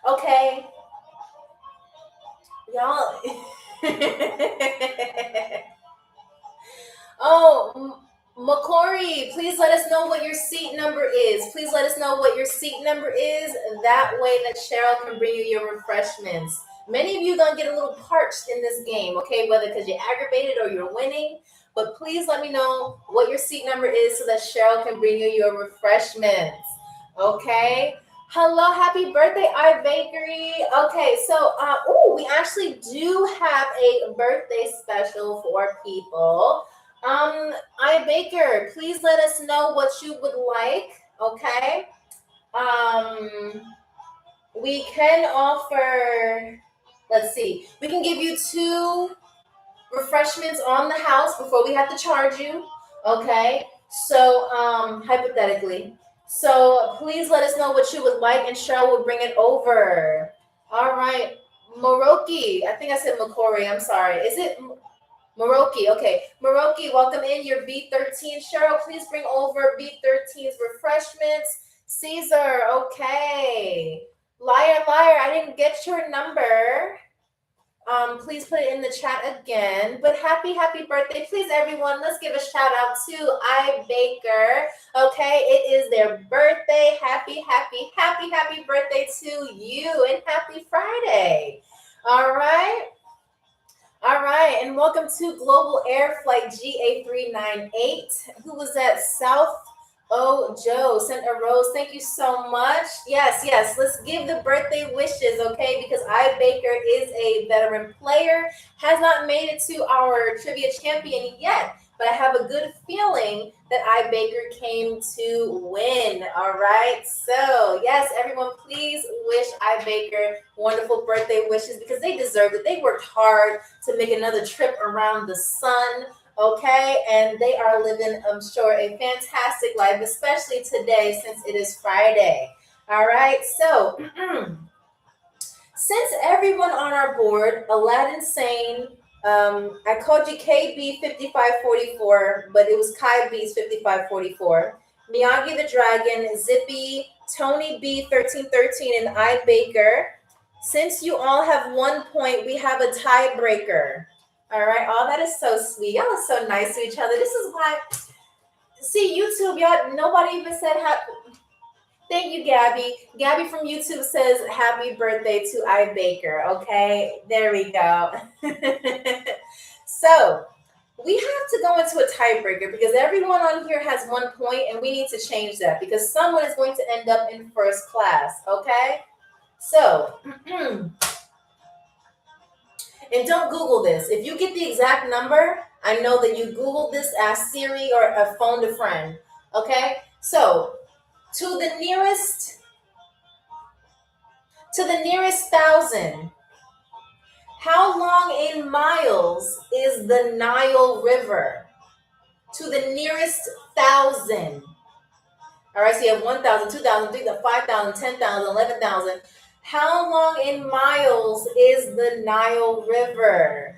Okay. Y'all. Oh, Makori, please let us know what your seat number is. Please let us know what your seat number is. That way that Cheryl can bring you your refreshments. Many of you gonna get a little parched in this game, okay? Whether because you're aggravated or you're winning. But please let me know what your seat number is so that Cheryl can bring you your refreshments. Okay? Hello, happy birthday, our bakery. Okay, so we actually do have a birthday special for people. I Baker, please let us know what you would like. Okay. We can offer, let's see, we can give you 2 refreshments on the house before we have to charge you. Okay. So hypothetically. So please let us know what you would like and Cheryl will bring it over. All right. Moroki. I think I said Makori. I'm sorry. Is it Moroki? Okay. Moroki, welcome in. Your B13. Cheryl, please bring over B13's refreshments. Caesar, okay. Liar, liar, I didn't get your number. Please put it in the chat again. But happy birthday. Please, everyone, let's give a shout out to I Baker. Okay, it is their birthday. Happy birthday to you and happy Friday. All right. All right, and welcome to Global Air Flight GA398. Who was that? South Oh, Joe sent a rose. Thank you so much. Yes, yes. Let's give the birthday wishes, okay? Because Baker is a veteran player, has not made it to our trivia champion yet, but I have a good feeling that Baker came to win. All right. So, yes, everyone, please wish Baker wonderful birthday wishes because they deserved it. They worked hard to make another trip around the sun. Okay, and they are living, I'm sure, a fantastic life, especially today since it is Friday. All right, so since everyone on our board, Aladdin Sane, I called you KB 5544, but it was Kai B's 5544. Miyagi the Dragon, Zippy, Tony B 1313, and Baker. Since you all have 1 point, we have a tiebreaker. All right. Oh, that is so sweet. Y'all are so nice to each other. This is why. See, YouTube, y'all, nobody even said happy. Thank you, Gabby. Gabby from YouTube says happy birthday to Baker. Okay. There we go. So we have to go into a tiebreaker because everyone on here has 1 point and we need to change that because someone is going to end up in first class. Okay. So, and don't Google this. If you get the exact number, I know that you Googled this, ask Siri or a phone a friend. Okay? So, to the nearest 1,000, how long in miles is the Nile River? To the nearest 1,000. All right, so you have 1,000, 2,000, 3,000, 5,000, 10,000, 11,000. How long in miles is the Nile River?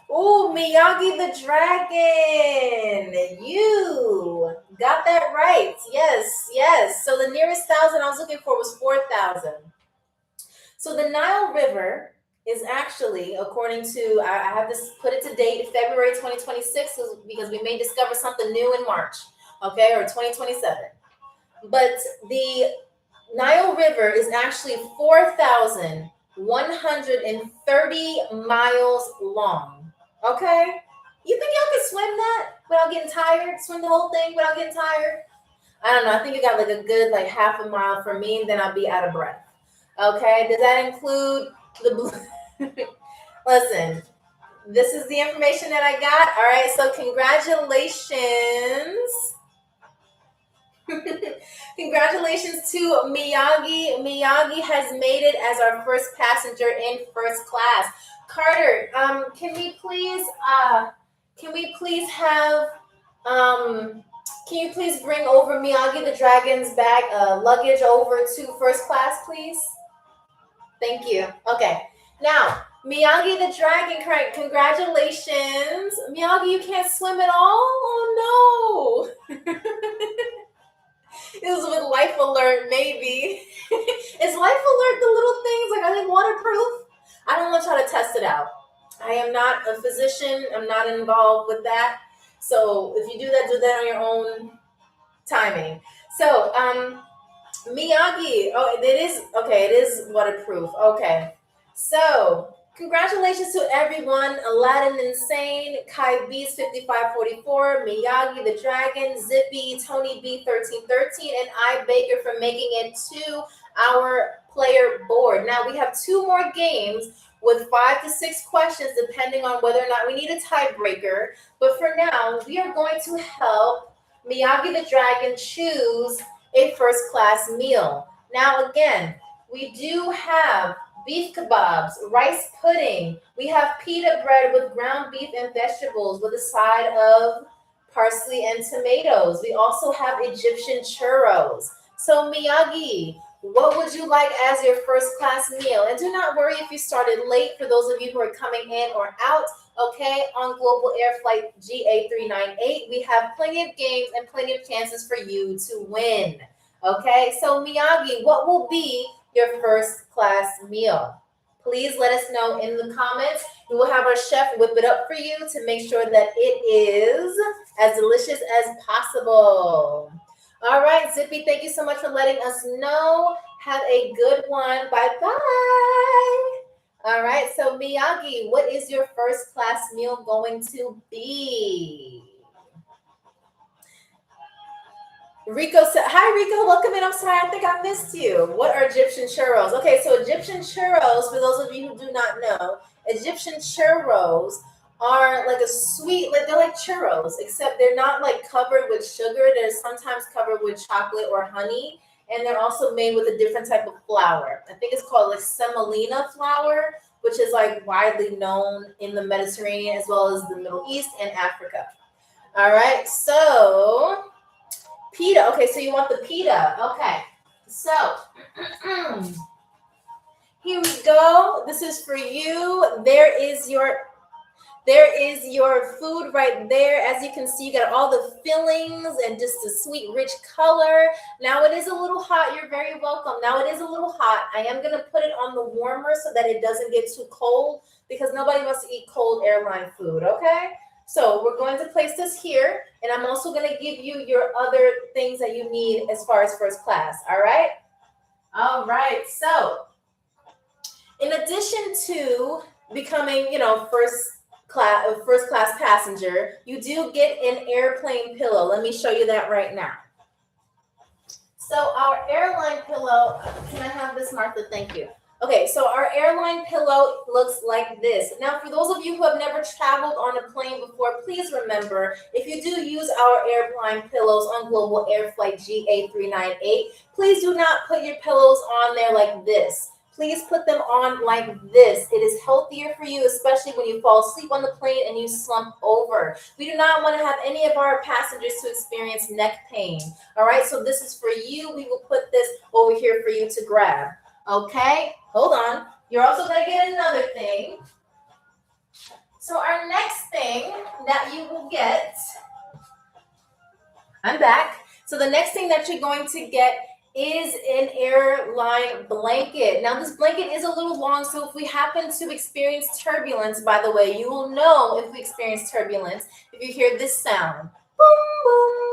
Oh, Miyagi the Dragon. You got that right. Yes, yes. So the nearest 1,000 I was looking for was 4,000. So the Nile River is actually, according to, I have this put it to date, February 2026, because we may discover something new in March, okay, or 2027. But the Nile River is actually 4,130 miles long. Okay? You think y'all can swim that without getting tired? Swim the whole thing without getting tired? I don't know. I think you got like a good like half a mile for me, and then I'll be out of breath. Okay? Does that include the blue? Listen, this is the information that I got. All right. So congratulations. Congratulations to Miyagi. Miyagi has made it as our first passenger in first class. Carter, can we please have can you please bring over Miyagi the Dragon's bag luggage over to first class, please? Thank you. Okay. Now, Miyagi the Dragon, congratulations. Miyagi, you can't swim at all? Oh no. It was with Life Alert, maybe. Is Life Alert the little things? Like, are they waterproof? I don't want y'all to test it out. I am not a physician. I'm not involved with that. So if you do that on your own timing. So, Miyagi. Oh, it is. Okay, it is waterproof. Okay. So, congratulations to everyone. Aladdin Insane, Kai B's 5544, Miyagi the Dragon, Zippy, Tony B 1313, and Baker for making it to our player board. Now, we have 2 more games with 5 to 6 questions, depending on whether or not we need a tiebreaker. But for now, we are going to help Miyagi the Dragon choose a first class meal. Now, again, we do have beef kebabs, rice pudding. We have pita bread with ground beef and vegetables with a side of parsley and tomatoes. We also have Egyptian churros. So, Miyagi, what would you like as your first class meal? And do not worry if you started late, for those of you who are coming in or out. Okay, on Global Air Flight GA398, we have plenty of games and plenty of chances for you to win. Okay, so Miyagi, what will be your first class meal? Please let us know in the comments. We will have our chef whip it up for you to make sure that it is as delicious as possible. All right, Zippy, thank you so much for letting us know. Have a good one. Bye-bye. All right, so Miyagi, what is your first class meal going to be? Rico said, hi, Rico, welcome in. I'm sorry, I think I missed you. What are Egyptian churros? Okay, so Egyptian churros, for those of you who do not know, Egyptian churros are like a sweet, like they're like churros, except they're not like covered with sugar. They're sometimes covered with chocolate or honey, and they're also made with a different type of flour. I think it's called like semolina flour, which is like widely known in the Mediterranean as well as the Middle East and Africa. All right, so pita. Okay, so you want the pita. Okay. So here we go. This is for you. There is your food right there. As you can see, you got all the fillings and just a sweet, rich color. Now it is a little hot. You're very welcome. Now it is a little hot. I am going to put it on the warmer so that it doesn't get too cold because nobody wants to eat cold airline food, okay? So we're going to place this here, and I'm also going to give you your other things that you need as far as first class, all right? All right, so in addition to becoming, first class passenger, you do get an airplane pillow. Let me show you that right now. So our airline pillow, can I have this, Martha? Thank you. Okay, so our airline pillow looks like this. Now, for those of you who have never traveled on a plane before, please remember, if you do use our airline pillows on Global Air Flight GA398, please do not put your pillows on there like this. Please put them on like this. It is healthier for you, especially when you fall asleep on the plane and you slump over. We do not want to have any of our passengers to experience neck pain. All right, so this is for you. We will put this over here for you to grab. Okay, hold on. You're also going to get another thing. So our next thing that you will get, I'm back. So the next thing that you're going to get is an airline blanket. Now this blanket is a little long, so if we happen to experience turbulence, by the way, you will know if we experience turbulence if you hear this sound. Boom, boom.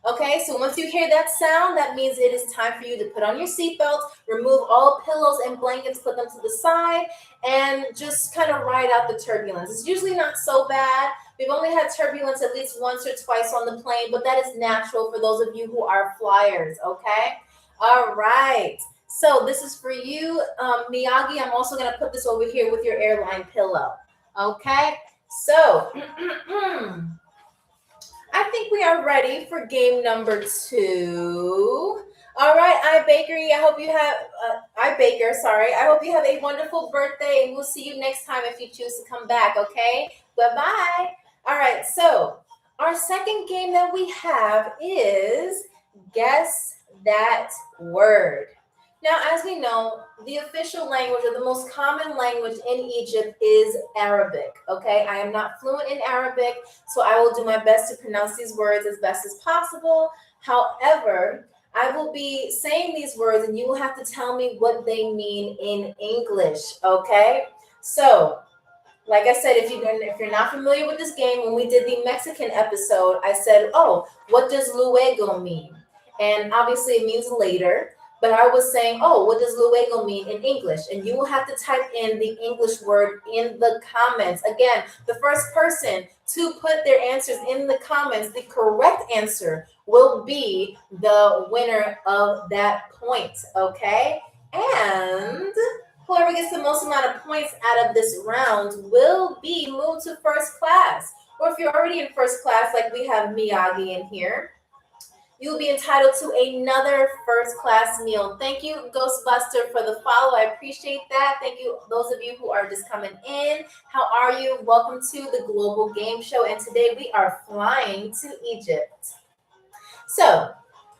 Okay, so once you hear that sound, that means it is time for you to put on your seatbelt, remove all pillows and blankets, put them to the side, and just kind of ride out the turbulence. It's usually not so bad. We've only had turbulence at least once or twice on the plane, but that is natural for those of you who are flyers, okay? All right. So this is for you, Miyagi. I'm also going to put this over here with your airline pillow, okay? So I think we are ready for game number 2. All right, iBakery, I hope you have, iBaker, sorry. I hope you have a wonderful birthday, and we'll see you next time if you choose to come back, okay? Bye-bye. All right, so our second game that we have is Guess That Word. Now, as we know, the official language or the most common language in Egypt is Arabic, okay? I am not fluent in Arabic, so I will do my best to pronounce these words as best as possible. However, I will be saying these words and you will have to tell me what they mean in English, okay? So, like I said, if you're not familiar with this game, when we did the Mexican episode, I said, oh, what does luego mean? And obviously it means later. But I was saying, oh, what does luego mean in English? And you will have to type in the English word in the comments. Again, the first person to put their answers in the comments, the correct answer will be the winner of that point, okay? And whoever gets the most amount of points out of this round will be moved to first class. Or if you're already in first class, like we have Miyagi in here, you'll be entitled to another first class meal. Thank you, Ghostbuster, for the follow. I appreciate that. Thank you, those of you who are just coming in. How are you? Welcome to the Global Game Show. And today we are flying to Egypt. So,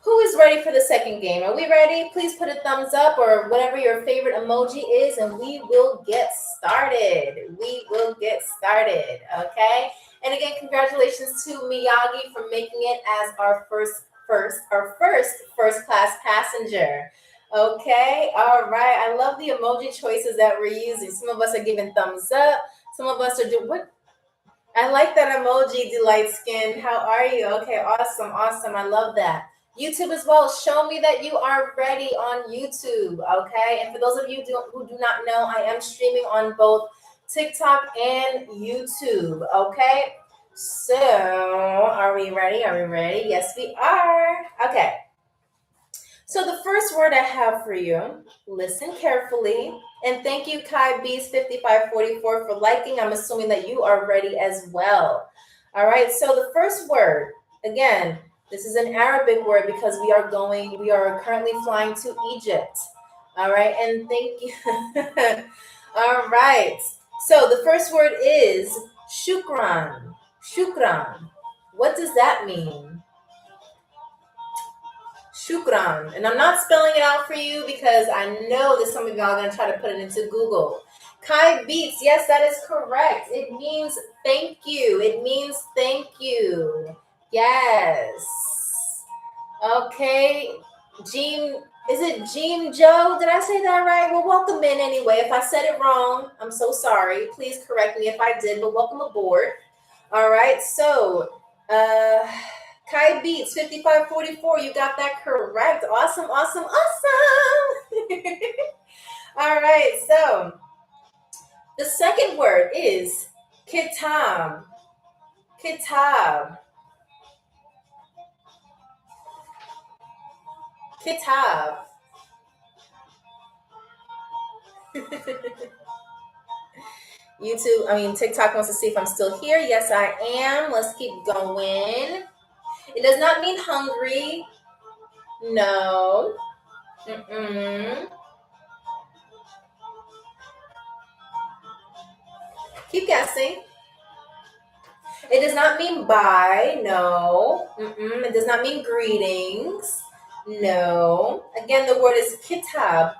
who is ready for the second game? Are we ready? Please put a thumbs up or whatever your favorite emoji is, and we will get started. We will get started, okay? And again, congratulations to Miyagi for making it as our first first class passenger. Okay, all right. I love the emoji choices that we're using. Some of us are giving thumbs up. Some of us are doing what? I like that emoji, Delight Skin. How are you? Okay, awesome, awesome. I love that. YouTube as well. Show me that you are ready on YouTube. Okay, and for those of you who do not know, I am streaming on both TikTok and YouTube. Okay. So, are we ready? Are we ready? Yes, we are. Okay. So, the first word I have for you, listen carefully. And thank you, Kai Beast 5544 for liking. I'm assuming that you are ready as well. All right. So, the first word, again, this is an Arabic word because we are currently flying to Egypt. All right. And thank you. All right. So, the first word is shukran. Shukran. What does that mean? Shukran. And I'm not spelling it out for you because I know that some of y'all are going to try to put it into Google. Kai Beats. Yes, that is correct. It means thank you. It means thank you. Yes. Okay. Jean, is it Jean Joe? Did I say that right? Well, welcome in anyway. If I said it wrong, I'm so sorry. Please correct me if I did, but welcome aboard. All right. So, Kai Beats 5544, you got that correct. Awesome, awesome, awesome. All right, so the second word is kitab. Kitab. Kitab. TikTok wants to see if I'm still here. Yes, I am. Let's keep going. It does not mean hungry. No. Mm-mm. Keep guessing. It does not mean bye. No. Mm-mm. It does not mean greetings. No. Again, the word is kitab.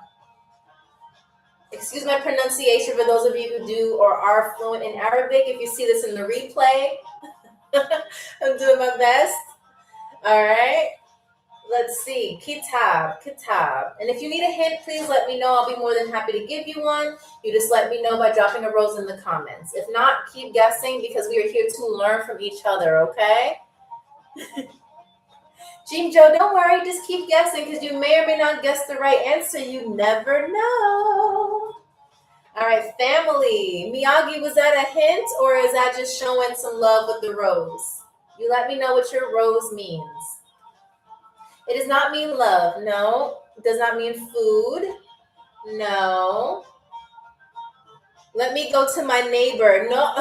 Excuse my pronunciation for those of you who do or are fluent in Arabic. If you see this in the replay, I'm doing my best. All right. Let's see. Kitab. Kitab. And if you need a hint, please let me know. I'll be more than happy to give you one. You just let me know by dropping a rose in the comments. If not, keep guessing because we are here to learn from each other, okay? Jean Joe, don't worry. Just keep guessing because you may or may not guess the right answer. You never know. All right, family. Miyagi, was that a hint or is that just showing some love with the rose? You let me know what your rose means. It does not mean love. No. It does not mean food. No. Let me go to my neighbor. No.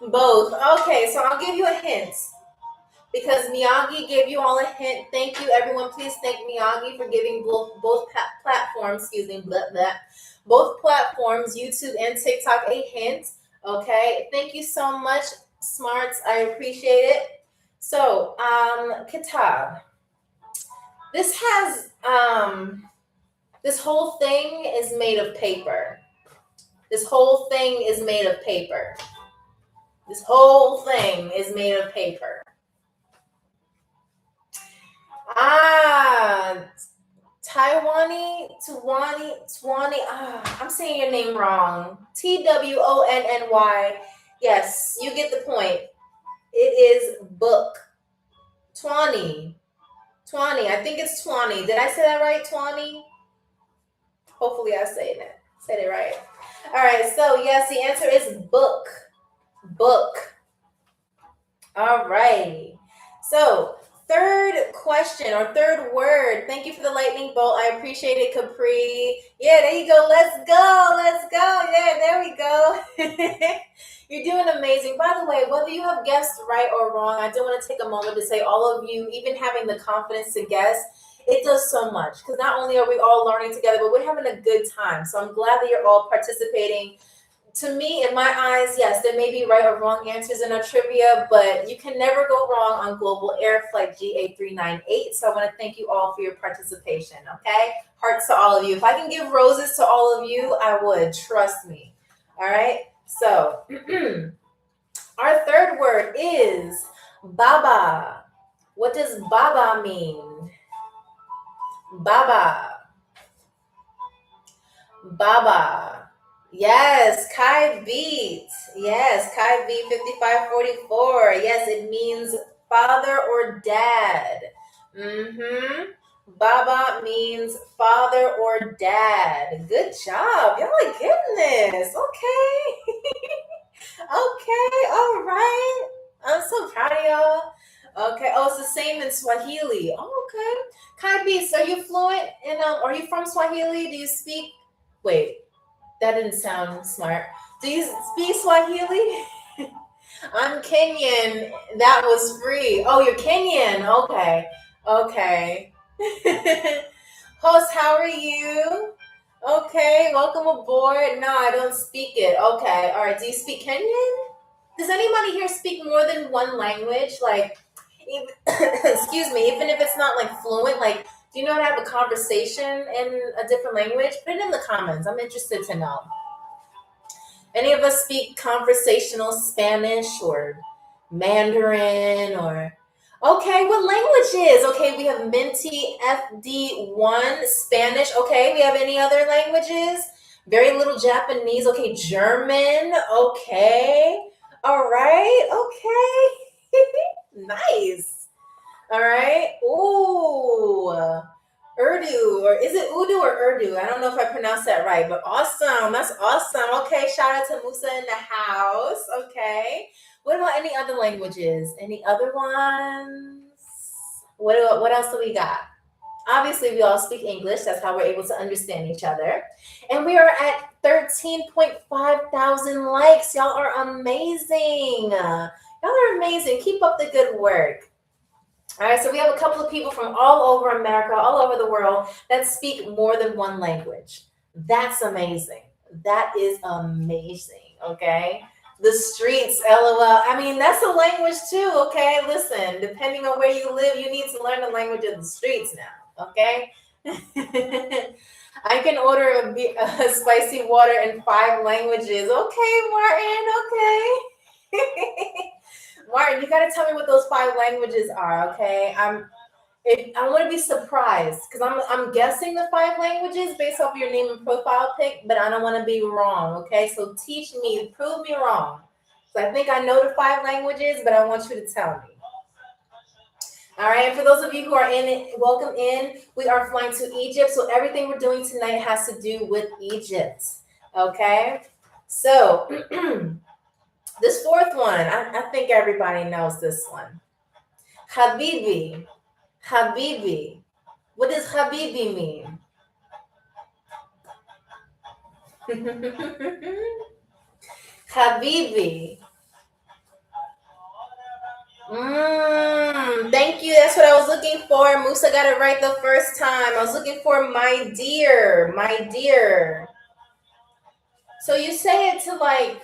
Both. Okay, so I'll give you a hint. Because Miyagi gave you all a hint. Thank you, everyone. Please thank Miyagi for giving both platforms, both platforms, YouTube and TikTok, a hint. Okay, thank you so much, Smarts. I appreciate it. So, kitab. This has this whole thing is made of paper. This whole thing is made of paper. This whole thing is made of paper. Twani. I'm saying your name wrong. Twonny. Yes, you get the point. It is book. Twani. I think it's Twani. Did I say that right? Twani? Hopefully I said it right. All right, so yes, the answer is book. Book. All right. So third question or third word. Thank you for the lightning bolt. I appreciate it, Capri. Yeah, there you go. Let's go. Yeah, there we go. You're doing amazing. By the way, whether you have guessed right or wrong, I do want to take a moment to say all of you, even having the confidence to guess, it does so much. Because not only are we all learning together, but we're having a good time. So I'm glad that you're all participating. To me, in my eyes, yes, there may be right or wrong answers in our trivia, but you can never go wrong on Global Air Flight GA398. So I want to thank you all for your participation, okay? Hearts to all of you. If I can give roses to all of you, I would. Trust me. All right? So our third word is Baba. What does Baba mean? Baba. Yes, Kai Beat. Yes, Kai Beat 5544. Yes, it means father or dad. Baba means father or dad. Good job. Y'all are getting this. Okay. Okay. All right. so proud of y'all. Okay. Oh, it's the same in Swahili. Oh, okay. Kai Beast, are you fluent in are you from Swahili? Do you speak wait, that didn't sound smart. Do you speak Swahili? I'm Kenyan. That was free. Oh, you're Kenyan. Okay. Okay. Host, how are you? Okay, welcome aboard. No, I don't speak it. Okay, all right. Do you speak Kenyan? Does anybody here speak more than one language? Like, even, excuse me, even if it's not like fluent, like, do you know how to have a conversation in a different language? Put it in the comments. I'm interested to know. Any of us speak conversational Spanish or Mandarin or okay, what languages? Okay, we have Minty FD1 Spanish. Okay, we have any other languages? Very little Japanese. Okay, German. Okay. All right. Okay. Nice. All right. Ooh. Urdu, or is it Udu or Urdu? I don't know if I pronounced that right, but awesome. That's awesome. Okay, shout out to Musa in the house. Okay. What about any other languages? Any other ones? What else do we got? Obviously, we all speak English. That's how we're able to understand each other. And we are at 13.5 thousand likes. Y'all are amazing. Y'all are amazing. Keep up the good work. All right, so we have a couple of people from all over America, all over the world that speak more than one language. That's amazing. That is amazing. Okay. The streets, LOL. I mean, that's a language too. Okay. Listen, depending on where you live, you need to learn the language of the streets now. Okay. I can order a spicy water in 5 languages. Okay, Martin. Okay. Martin, you got to tell me what those 5 languages are, okay? I want to be surprised because I'm guessing the 5 languages based off your name and profile pic, but I don't want to be wrong, okay? So teach me, prove me wrong. So I think I know the 5 languages, but I want you to tell me. All right, and for those of you who are in it, welcome in. We are flying to Egypt, so everything we're doing tonight has to do with Egypt, okay? So this 4th one, I think everybody knows this one. Habibi. Habibi. What does Habibi mean? Habibi. Thank you. That's what I was looking for. Musa got it right the first time. I was looking for my dear. My dear. So you say it to like,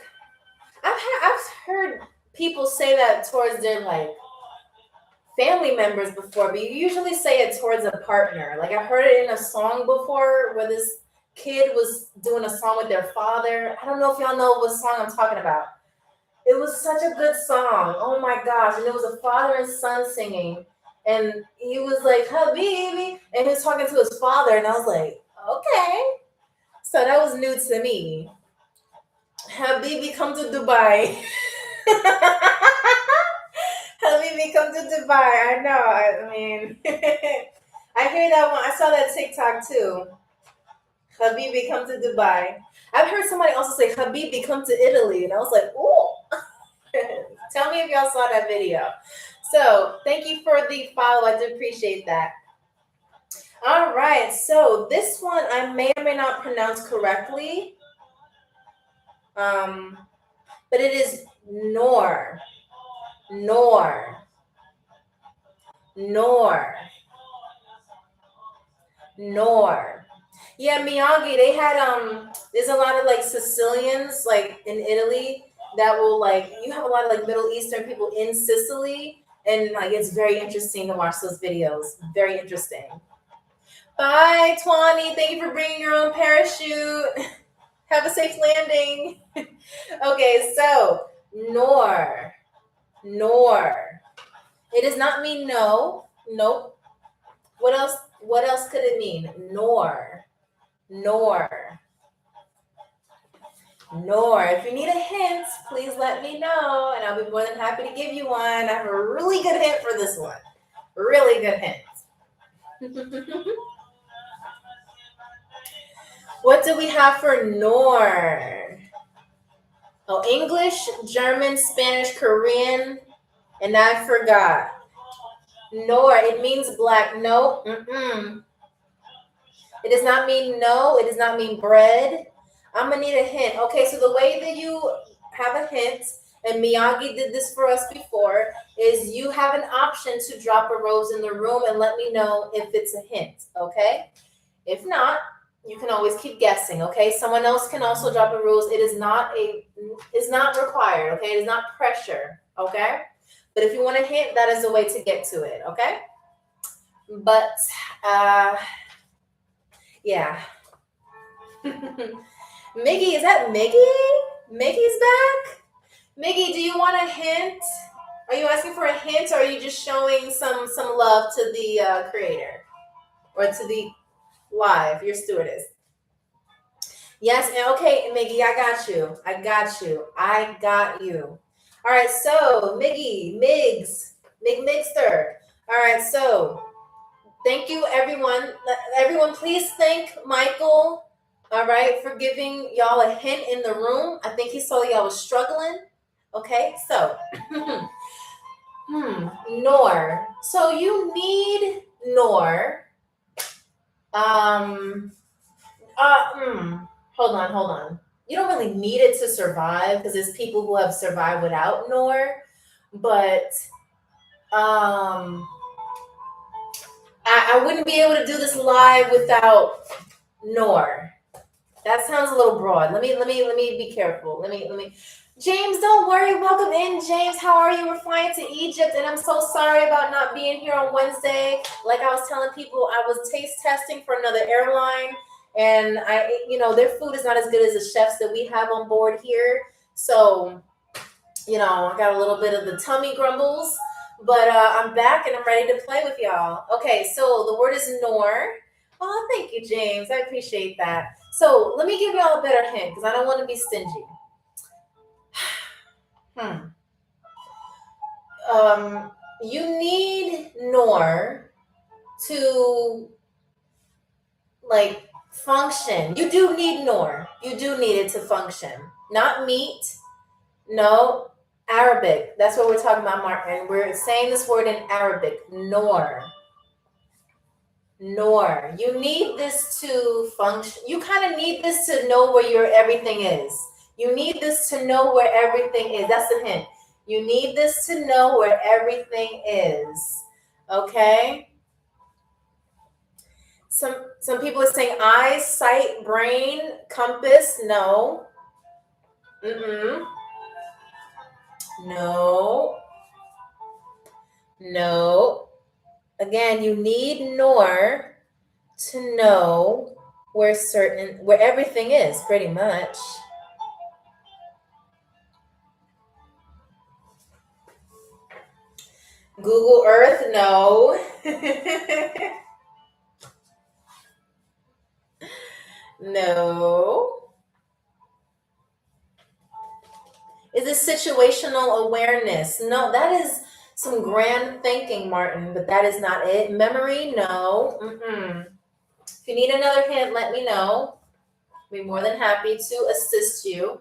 I've heard people say that towards their like family members before, but you usually say it towards a partner. Like I've heard it in a song before where this kid was doing a song with their father. I don't know if y'all know what song I'm talking about. It was such a good song. Oh my gosh. And it was a father and son singing. And he was like, Habibi. And he was talking to his father. And I was like, okay. So that was new to me. Habibi, come to Dubai. Habibi, come to Dubai. I know. I mean, I hear that one. I saw that TikTok too. Habibi, come to Dubai. I've heard somebody also say, Habibi, come to Italy. And I was like, oh. Tell me if y'all saw that video. So thank you for the follow. I do appreciate that. All right. So this one I may or may not pronounce correctly. But it is Nor. Nor. Nor. Nor. Yeah, Miyagi, they had there's a lot of like Sicilians like in Italy that will like you have a lot of like Middle Eastern people in Sicily, and like it's very interesting to watch those videos. Very interesting. Bye, Twani. Thank you for bringing your own parachute. Have a safe landing. Okay, so Nor. Nor. It does not mean no. Nope. What else? What else could it mean? Nor. Nor. Nor. If you need a hint, please let me know, and I'll be more than happy to give you one. I have a really good hint for this one. Really good hint. What do we have for Nor? Oh, English, German, Spanish, Korean, And I forgot. Nor, it means black. No. It does not mean no. It does not mean bread. I'm going to need a hint. Okay, so the way that you have a hint, and Miyagi did this for us before, is you have an option to drop a rose in the room and let me know if it's a hint, okay? If not, you can always keep guessing, okay? Someone else can also drop a rose. It is not required, okay? It is not pressure, okay? But if you want a hint, that is the way to get to it, okay? But, yeah. Miggy, is that Miggy? Miggy's back? Miggy, do you want a hint? Are you asking for a hint, or are you just showing some love to the creator or to the live, your stewardess? Yes, and okay, Miggy, I got you. I got you. All right, so Miggy, Migster. All right, so thank you, everyone. Everyone, please thank Michael, all right, for giving y'all a hint in the room. I think he saw y'all was struggling. Okay, so, nor. So you need nor. Hold on. You don't really need it to survive because there's people who have survived without nor, but I wouldn't be able to do this live without nor. That sounds a little broad. Let me be careful. Let me. James, don't worry. Welcome in, James. How are you? We're flying to Egypt, and I'm so sorry about not being here on Wednesday. Like I was telling people, I was taste testing for another airline, and their food is not as good as the chefs that we have on board here. So, I got a little bit of the tummy grumbles, but I'm back and I'm ready to play with y'all. Okay, so the word is nor. Oh, thank you, James. I appreciate that. So let me give y'all a better hint because I don't want to be stingy. You need nor to function. You do need nor. You do need it to function. Not meat. No, Arabic. That's what we're talking about, Martin. We're saying this word in Arabic. Nor. You need this to function. You kind of need this to know where your everything is. You need this to know where everything is. That's the hint. You need this to know where everything is. Okay? Some people are saying eyes, sight, brain, compass. No. No. Again, you need nor to know where everything is, pretty much. Google Earth, no. No. Is it situational awareness? No, that is some grand thinking, Martin, but that is not it. Memory, no. If you need another hint, let me know. I'll be more than happy to assist you.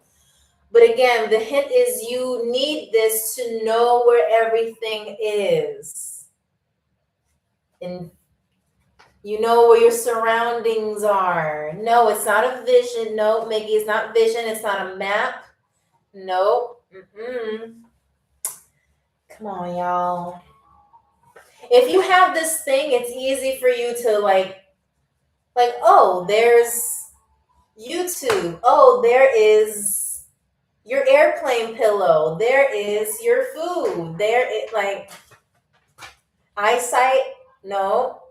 But again, the hint is you need this to know where everything is. And you know where your surroundings are. No, it's not a vision. No, Miggy, it's not vision. It's not a map. No. Come on, y'all. If you have this thing, it's easy for you to oh, there's YouTube. Oh, there is your airplane pillow. There is your food. There is eyesight. No.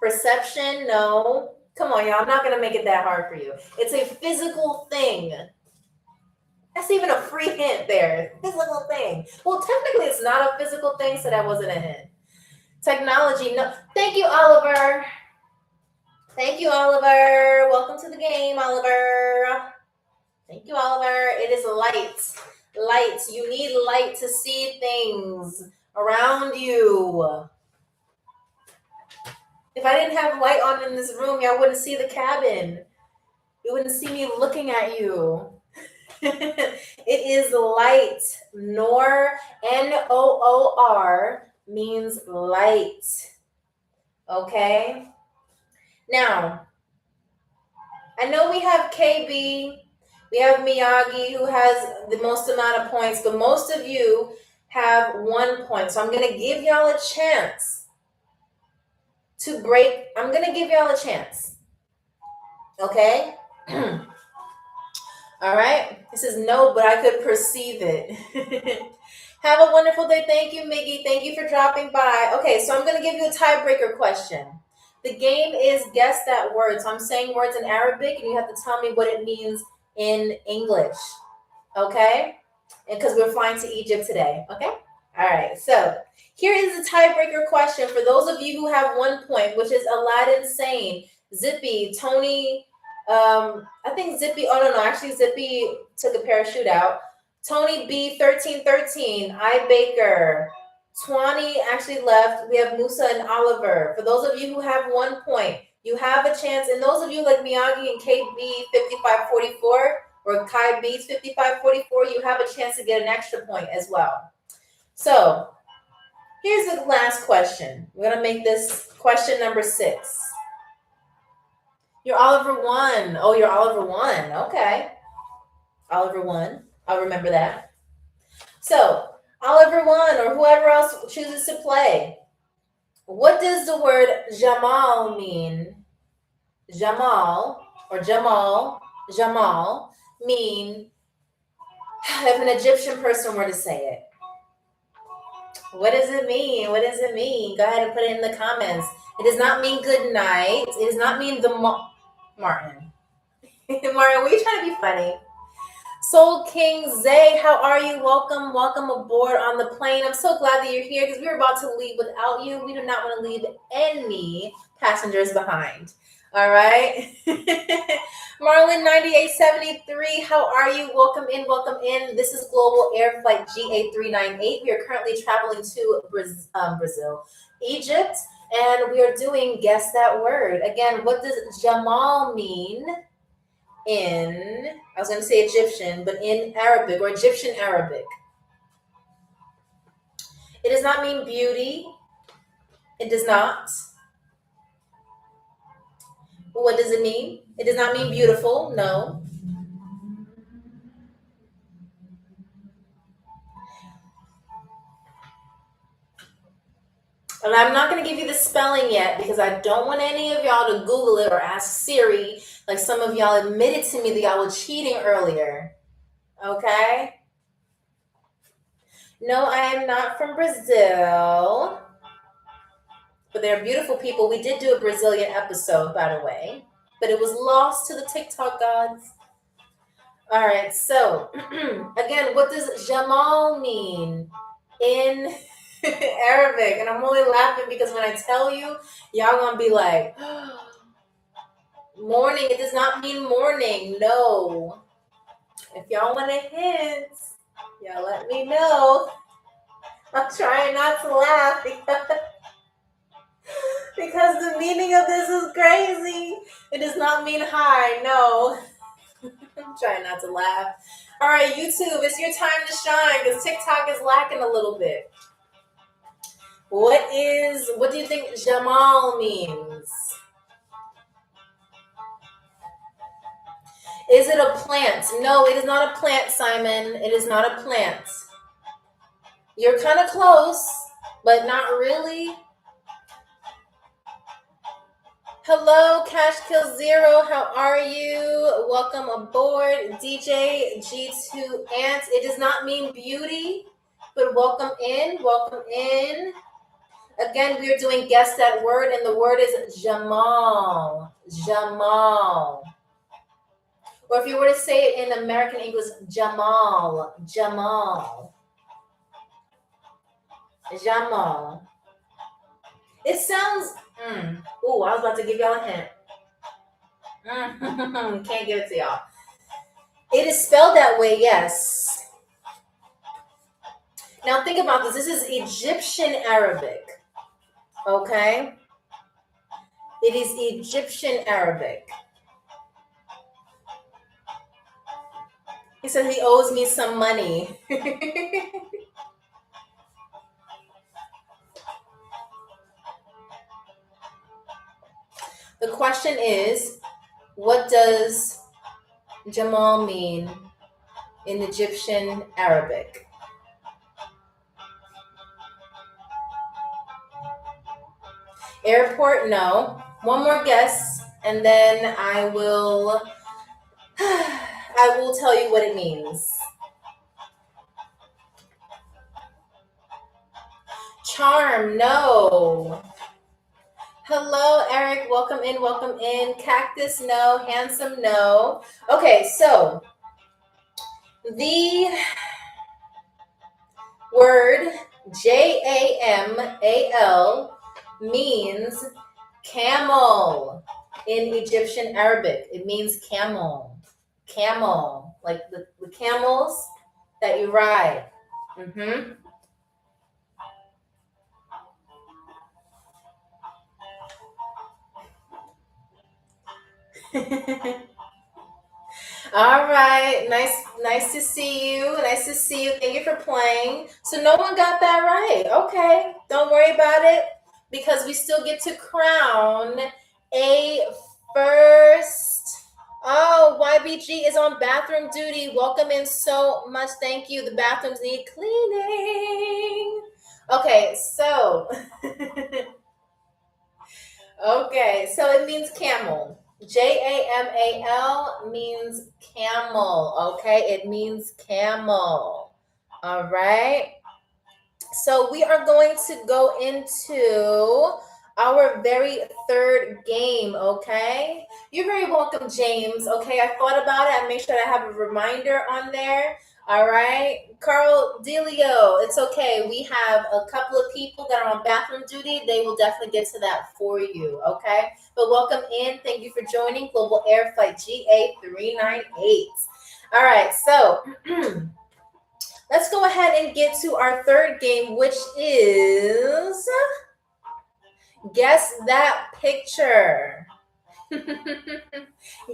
Perception. No. Come on, y'all. I'm not going to make it that hard for you. It's a physical thing. That's even a free hint there. Physical thing. Well, technically, it's not a physical thing, so that wasn't a hint. Technology. No. Thank you, Oliver. Welcome to the game, Oliver. Thank you, Oliver. It is light. Light. You need light to see things around you. If I didn't have light on in this room, y'all wouldn't see the cabin. You wouldn't see me looking at you. It is light. Noor, Noor, means light. Okay? Now, I know we have KB, we have Miyagi, who has the most amount of points, but most of you have 1 point. So I'm going to give y'all a chance to break. I'm going to give y'all a chance. Okay? All right. This is no, but I could perceive it. Have a wonderful day. Thank you, Miggy. Thank you for dropping by. Okay, so I'm going to give you a tiebreaker question. The game is guess that word. So I'm saying words in Arabic, and you have to tell me what it means in English. Okay? And because we're flying to Egypt today. Okay? All right. So here is the tiebreaker question for those of you who have 1 point, which is Aladdin Sane, Zippy, Tony. I think Zippy. Oh no, actually Zippy took a parachute out. Tony B 1313, I Baker, Twani actually left. We have Musa and Oliver. For those of you who have 1 point, you have a chance. And those of you like Miyagi and KB 5544 or Kai B's 5544, you have a chance to get an extra point as well. So here's the last question. We're gonna make this question number 6. You're Oliver 1. Oh, you're Oliver 1. Okay. Oliver 1. I'll remember that. So, Oliver 1 or whoever else chooses to play. What does the word Jamal mean? Jamal or Jamal mean if an Egyptian person were to say it. What does it mean? What does it mean? Go ahead and put it in the comments. It does not mean good night. It does not mean Martin. Martin, we trying to be funny. Soul King Zay, how are you? Welcome aboard on the plane. I'm so glad that you're here because we were about to leave without you. We do not want to leave any passengers behind. All right. Marlon 9873, how are you? Welcome in. This is Global Air Flight GA398. We are currently traveling to Brazil, Egypt, and we are doing Guess That Word. Again, what does Jamal mean? I was going to say Egyptian, but in Arabic or Egyptian Arabic. It does not mean beauty. It does not. What does it mean? It does not mean beautiful. No. And I'm not going to give you the spelling yet because I don't want any of y'all to Google it or ask Siri like some of y'all admitted to me that y'all were cheating earlier. Okay? No, I am not from Brazil. But they're beautiful people. We did do a Brazilian episode, by the way. But it was lost to the TikTok gods. All right, so again, what does Jamal mean in Arabic? And I'm only laughing because when I tell you, y'all gonna be like, morning. It does not mean morning. No. If y'all want a hint, y'all let me know. I'm trying not to laugh because the meaning of this is crazy. It does not mean hi. No. I'm trying not to laugh. All right, YouTube, it's your time to shine because TikTok is lacking a little bit. What do you think Jamal means? Is it a plant? No, it is not a plant, Simon. It is not a plant. You're kind of close, but not really. Hello, Cash Kill Zero. How are you? Welcome aboard, DJ G2 Ants. It does not mean beauty, but welcome in. Welcome in. Again, we are doing Guess That Word, and the word is Jamal. Jamal. Or if you were to say it in American English, Jamal. Jamal. Jamal. It sounds... Ooh, I was about to give y'all a hint. Can't give it to y'all. It is spelled that way, yes. Now think about this. This is Egyptian Arabic. Okay? It is Egyptian Arabic. He said he owes me some money. The question is, what does Jamal mean in Egyptian Arabic? Airport, no. One more guess, and then I will tell you what it means. Charm, no. Hello, Eric. Welcome in, welcome in. Cactus, no. Handsome, no. Okay, so the word Jamal means camel in Egyptian Arabic. It means camel. Camel, like the camels that you ride. Mm-hmm. All right, nice to see you. Nice to see you. Thank you for playing. So no one got that right. Okay, don't worry about it because we still get to crown a first. Oh, YBG is on bathroom duty. Welcome in so much. Thank you. The bathrooms need cleaning. Okay, so okay, so it means camel. Jamal means camel. Okay, it means camel. All right. So we are going to go into our very third game. Okay, you're very welcome, James. Okay, I thought about it. I made sure I have a reminder on there. All right, Carl Delio, it's okay. We have a couple of people that are on bathroom duty. They will definitely get to that for you, okay? But welcome in. Thank you for joining Global Air Flight GA398. All right, so let's go ahead and get to our third game, which is Guess That Picture.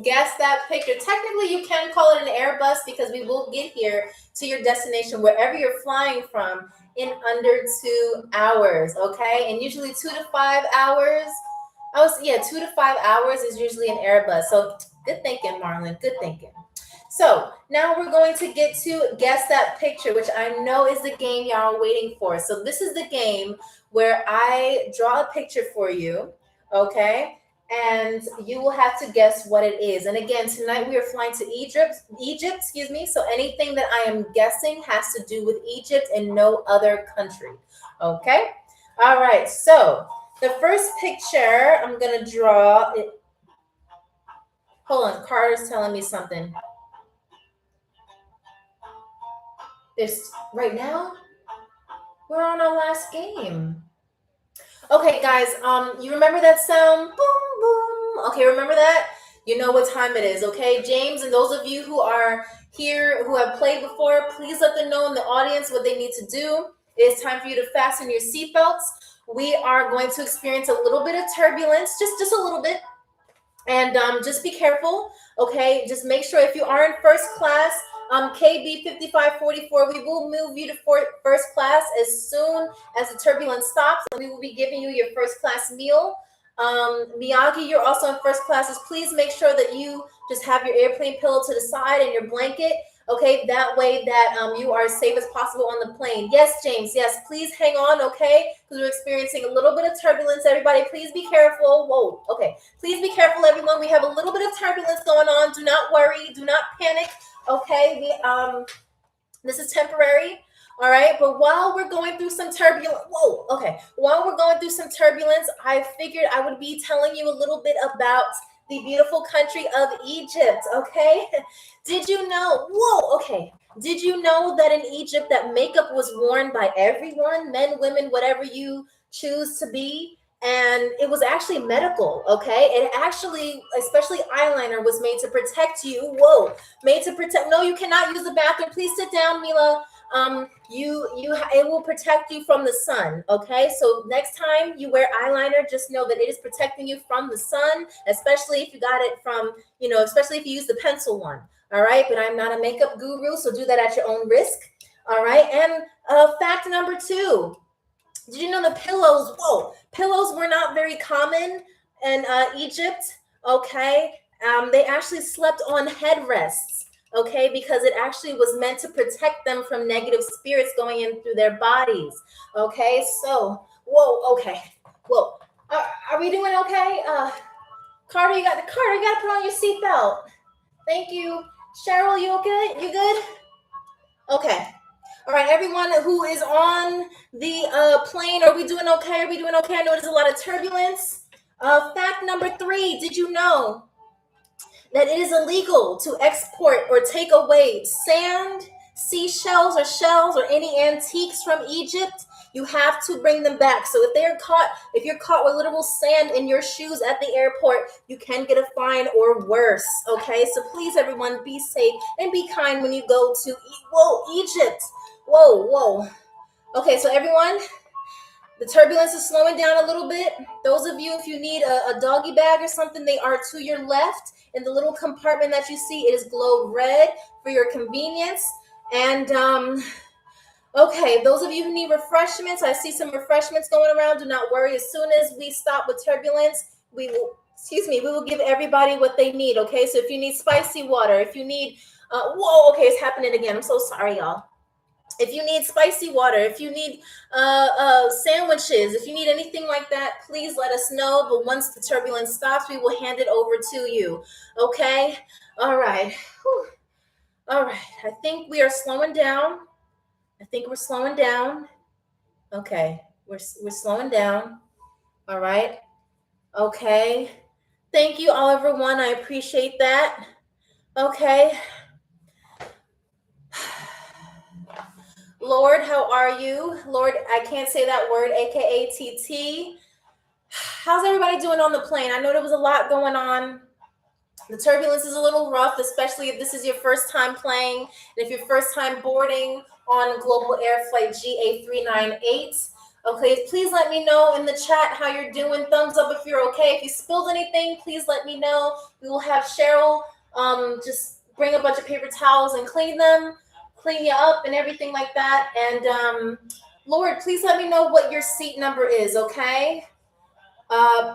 Guess that picture. Technically, you can call it an Airbus because we will get here to your destination, wherever you're flying from, in under 2 hours, okay? And usually 2 to 5 hours. 2 to 5 hours is usually an Airbus. So good thinking, Marlon. Good thinking. So now we're going to get to Guess That Picture, which I know is the game y'all are waiting for. So this is the game where I draw a picture for you, okay? And you will have to guess what it is. And again, tonight we are flying to Egypt, so anything that I am guessing has to do with Egypt and no other country, okay? All right, so the first picture I'm gonna draw, hold on, Carter's telling me something. Right now, we're on our last game. Okay, guys, you remember that sound? Boom, boom. Okay, remember that? You know what time it is, okay? James, and those of you who are here who have played before, please let them know in the audience what they need to do. It is time for you to fasten your seatbelts. We are going to experience a little bit of turbulence, just a little bit. And just be careful, okay? Just make sure if you are in first class, KB 5544, we will move you to first class as soon as the turbulence stops, and we will be giving you your first class meal. Miyagi, you're also in first classes. Please make sure that you just have your airplane pillow to the side and your blanket, okay? That way that you are as safe as possible on the plane. Yes, James, yes, please hang on, okay? Because we're experiencing a little bit of turbulence. Everybody, please be careful. Whoa, okay. Please be careful, everyone. We have a little bit of turbulence going on. Do not worry. Do not panic. Okay, this is temporary, all right? But while we're going through some turbulence, while we're going through some turbulence, I figured I would be telling you a little bit about the beautiful country of Egypt, okay? Did you know, did you know that in Egypt that makeup was worn by everyone, men, women, whatever you choose to be? And it was actually medical, okay? It actually, especially eyeliner, was made to protect you. Made to protect. No, you cannot use the bathroom. Please sit down, Mila. It will protect you from the sun, okay? So next time you wear eyeliner, just know that it is protecting you from the sun, especially if you got it from, especially if you use the pencil one, All right, but I'm not a makeup guru, so do that at your own risk. All right, and fact number 2. Did you know the pillows? Whoa, pillows were not very common in Egypt. Okay, they actually slept on headrests. Okay, because it actually was meant to protect them from negative spirits going in through their bodies. Okay, so whoa, okay, whoa, are we doing okay? Carter, you got to put on your seatbelt. Thank you, Cheryl. You okay? You good? Okay. All right, everyone who is on the plane, are we doing okay? Are we doing okay? I know there's a lot of turbulence. Fact number 3, did you know that it is illegal to export or take away sand, seashells, or shells, or any antiques from Egypt? You have to bring them back. So if you're caught with literal sand in your shoes at the airport, you can get a fine or worse. Okay, so please, everyone, be safe and be kind when you go to Egypt. Whoa. Okay, so everyone, the turbulence is slowing down a little bit. Those of you, if you need a doggy bag or something, they are to your left in the little compartment that you see. It is glowed red for your convenience. And okay, those of you who need refreshments, I see some refreshments going around. Do not worry. As soon as we stop with turbulence, we will give everybody what they need. Okay, so if you need spicy water, if you need, okay, it's happening again. I'm so sorry, y'all. If you need spicy water, if you need sandwiches, if you need anything like that, please let us know. But once the turbulence stops, we will hand it over to you. Okay? All right. Whew. All right. I think we are slowing down. Okay. We're slowing down. All right. Okay. Thank you all, everyone. I appreciate that. Okay. Lord, how are you? Lord, I can't say that word, aka TT. How's everybody doing on the plane? I know there was a lot going on. The turbulence is a little rough, especially if this is your first time playing, and if your first time boarding on Global Air Flight GA398. Okay, please let me know in the chat how you're doing. Thumbs up if you're okay. If you spilled anything, please let me know. We will have Cheryl just bring a bunch of paper towels and clean you up and everything like that. And Lord, please let me know what your seat number is, okay?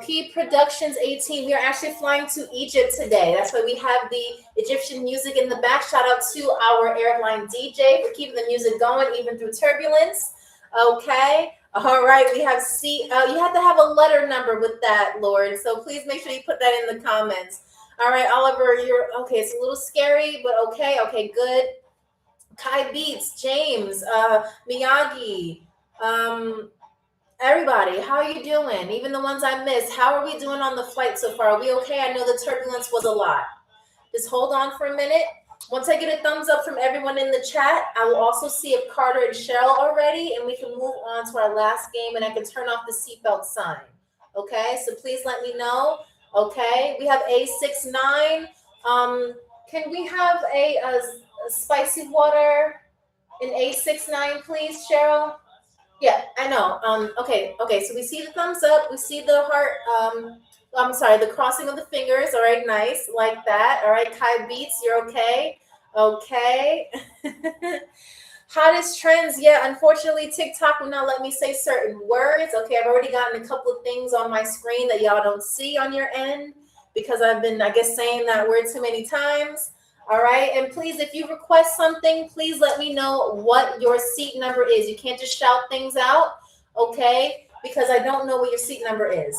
P Productions 18. We are actually flying to Egypt today. That's why we have the Egyptian music in the back. Shout out to our airline DJ for keeping the music going even through turbulence. Okay. All right. We have C. You have to have a letter number with that, Lord. So please make sure you put that in the comments. All right, Oliver, you're okay. It's a little scary, but okay. Okay, good. Kai Beats, James, Miyagi, everybody, how are you doing? Even the ones I missed, how are we doing on the flight so far? Are we okay? I know the turbulence was a lot. Just hold on for a minute. Once I get a thumbs up from everyone in the chat, I will also see if Carter and Cheryl are ready, and we can move on to our last game, and I can turn off the seatbelt sign. Okay, so please let me know. Okay, we have A69. Can we have a spicy water in A69, please, Cheryl? Yeah, I know. Okay. So we see the thumbs up. We see the heart. I'm sorry, the crossing of the fingers. All right, nice, like that. All right, Kai Beats, you're okay. Okay. Hottest trends. Yeah, unfortunately, TikTok will not let me say certain words. Okay, I've already gotten a couple of things on my screen that y'all don't see on your end because I've been, I guess, saying that word too many times. All right, and please, if you request something, please let me know what your seat number is. You can't just shout things out, okay? Because I don't know what your seat number is.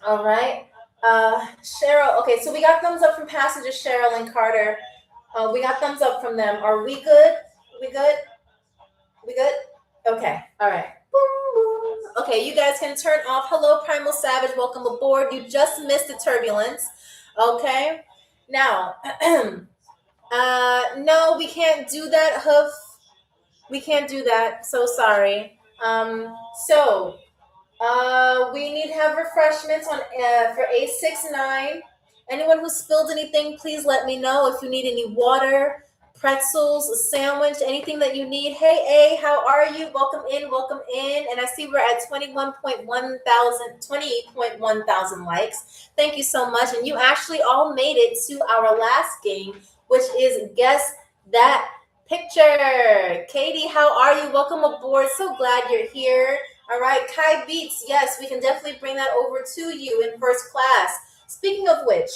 All right, Cheryl. Okay, so we got thumbs up from passengers Cheryl and Carter. We got thumbs up from them. Are we good? We good? We good? Okay. All right. Okay, you guys can turn off. Hello, Primal Savage. Welcome aboard. You just missed the turbulence. Okay. Now, no, we can't do that, Hoof. We can't do that. So sorry. We need to have refreshments on for A69. Anyone who spilled anything, please let me know. If you need any water, pretzels, a sandwich, anything that you need. Hey, A, how are you? Welcome in. And I see we're at 20.1 thousand likes. Thank you so much. And you actually all made it to our last game, which is Guess That Picture. Katie, how are you? Welcome aboard. So glad you're here. All right, Kai Beats. Yes, we can definitely bring that over to you in first class. Speaking of which,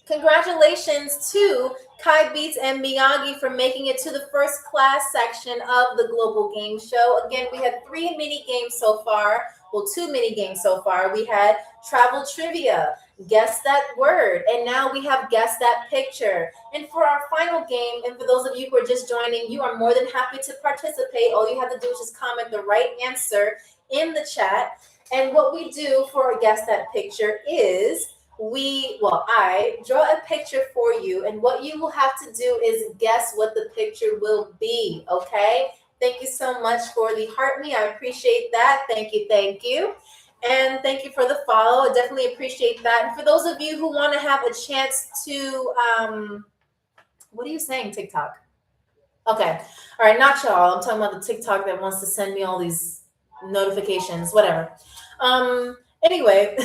congratulations to Kai Beats and Miyagi for making it to the first class section of the Global Game Show. Again, we had 3 mini games so far. Well, 2 mini games so far. We had Travel Trivia, Guess That Word, and now we have Guess That Picture. And for our final game, and for those of you who are just joining, you are more than happy to participate. All you have to do is just comment the right answer in the chat. And what we do for Guess That Picture is I draw a picture for you, and what you will have to do is guess what the picture will be, okay? Thank you so much for the heart me. I appreciate that. Thank you, thank you. And thank you for the follow. I definitely appreciate that. And for those of you who want to have a chance to, what are you saying, TikTok? Okay. All right, not y'all. I'm talking about the TikTok that wants to send me all these notifications, whatever. Anyway,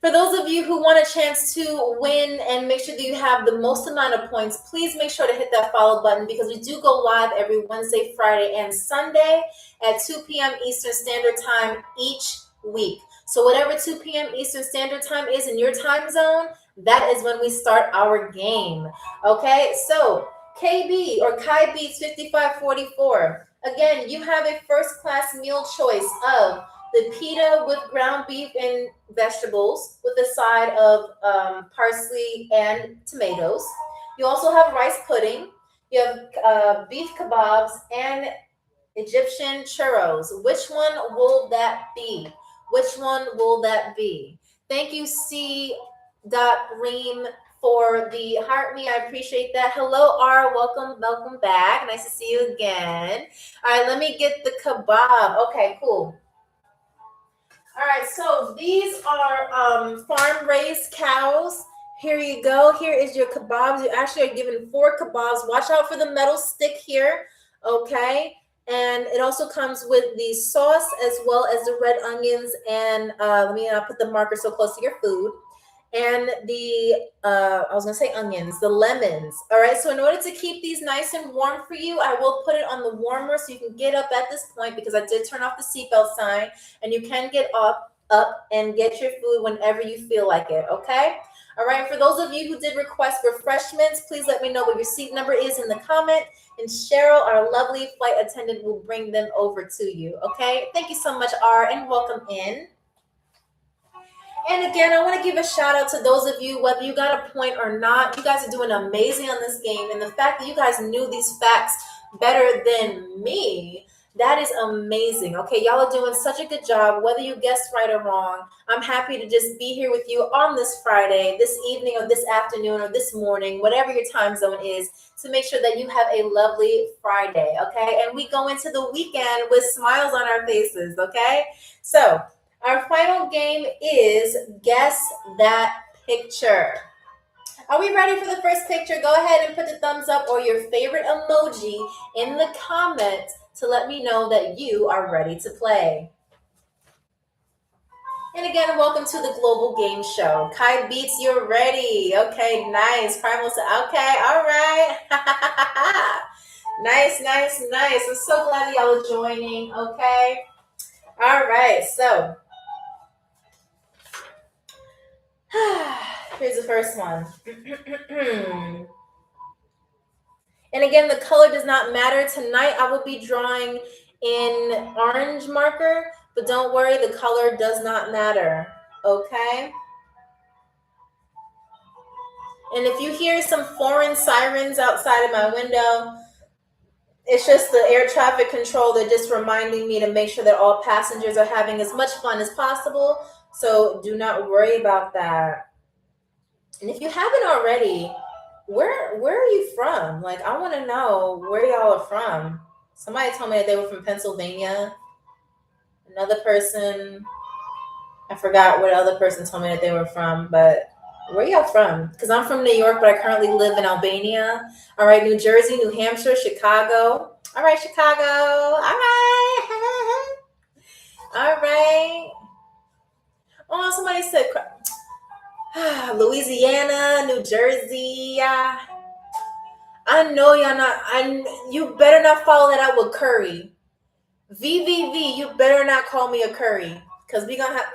for those of you who want a chance to win and make sure that you have the most amount of points, please make sure to hit that follow button because we do go live every Wednesday, Friday, and Sunday at 2 p.m. Eastern Standard Time each week. So whatever 2 p.m. Eastern Standard Time is in your time zone, that is when we start our game. Okay, so KB or Kai Beats 5544. Again, you have a first class meal choice of the pita with ground beef and vegetables with a side of parsley and tomatoes. You also have rice pudding. You have beef kebabs and Egyptian churros. Which one will that be? Which one will that be? Thank you, C. Reem, for the heart me. I appreciate that. Hello, R. Welcome back. Nice to see you again. All right, let me get the kebab. Okay, cool. All right, so these are farm-raised cows. Here you go. Here is your kebabs. You actually are given 4 kebabs. Watch out for the metal stick here, okay? And it also comes with the sauce as well as the red onions. And let me not put the marker so close to your food. And the, I was going to say onions, the lemons. All right, so in order to keep these nice and warm for you, I will put it on the warmer so you can get up at this point because I did turn off the seatbelt sign and you can get up and get your food whenever you feel like it, okay? All right, for those of you who did request refreshments, please let me know what your seat number is in the comment and Cheryl, our lovely flight attendant, will bring them over to you, okay? Thank you so much, R, and welcome in. And again, I want to give a shout out to those of you, whether you got a point or not. You guys are doing amazing on this game. And the fact that you guys knew these facts better than me, that is amazing. Okay, y'all are doing such a good job, whether you guessed right or wrong. I'm happy to just be here with you on this Friday, this evening, or this afternoon, or this morning, whatever your time zone is, to make sure that you have a lovely Friday, okay? And we go into the weekend with smiles on our faces, okay? So our final game is Guess That Picture. Are we ready for the first picture? Go ahead and put the thumbs up or your favorite emoji in the comments to let me know that you are ready to play. And again, welcome to the Global Game Show. Kai Beats, you're ready. Okay, nice. Primal, okay, all right. Nice. I'm so glad y'all are joining, okay? All right, so here's the first one. And again, the color does not matter. Tonight, I will be drawing in orange marker, but don't worry, the color does not matter, okay? And if you hear some foreign sirens outside of my window, it's just the air traffic control. They're just reminding me to make sure that all passengers are having as much fun as possible. So do not worry about that. And if you haven't already, where are you from? Like, I want to know where y'all are from. Somebody told me that they were from Pennsylvania. Another person, I forgot what other person told me that they were from, but where y'all from? Because I'm from New York, but I currently live in Albania. All right, New Jersey, New Hampshire, Chicago. All right, Chicago. All right. All right. Oh, somebody said Louisiana, New Jersey. I know y'all not. You better not follow that up with curry. VVV, you better not call me a curry because we gonna have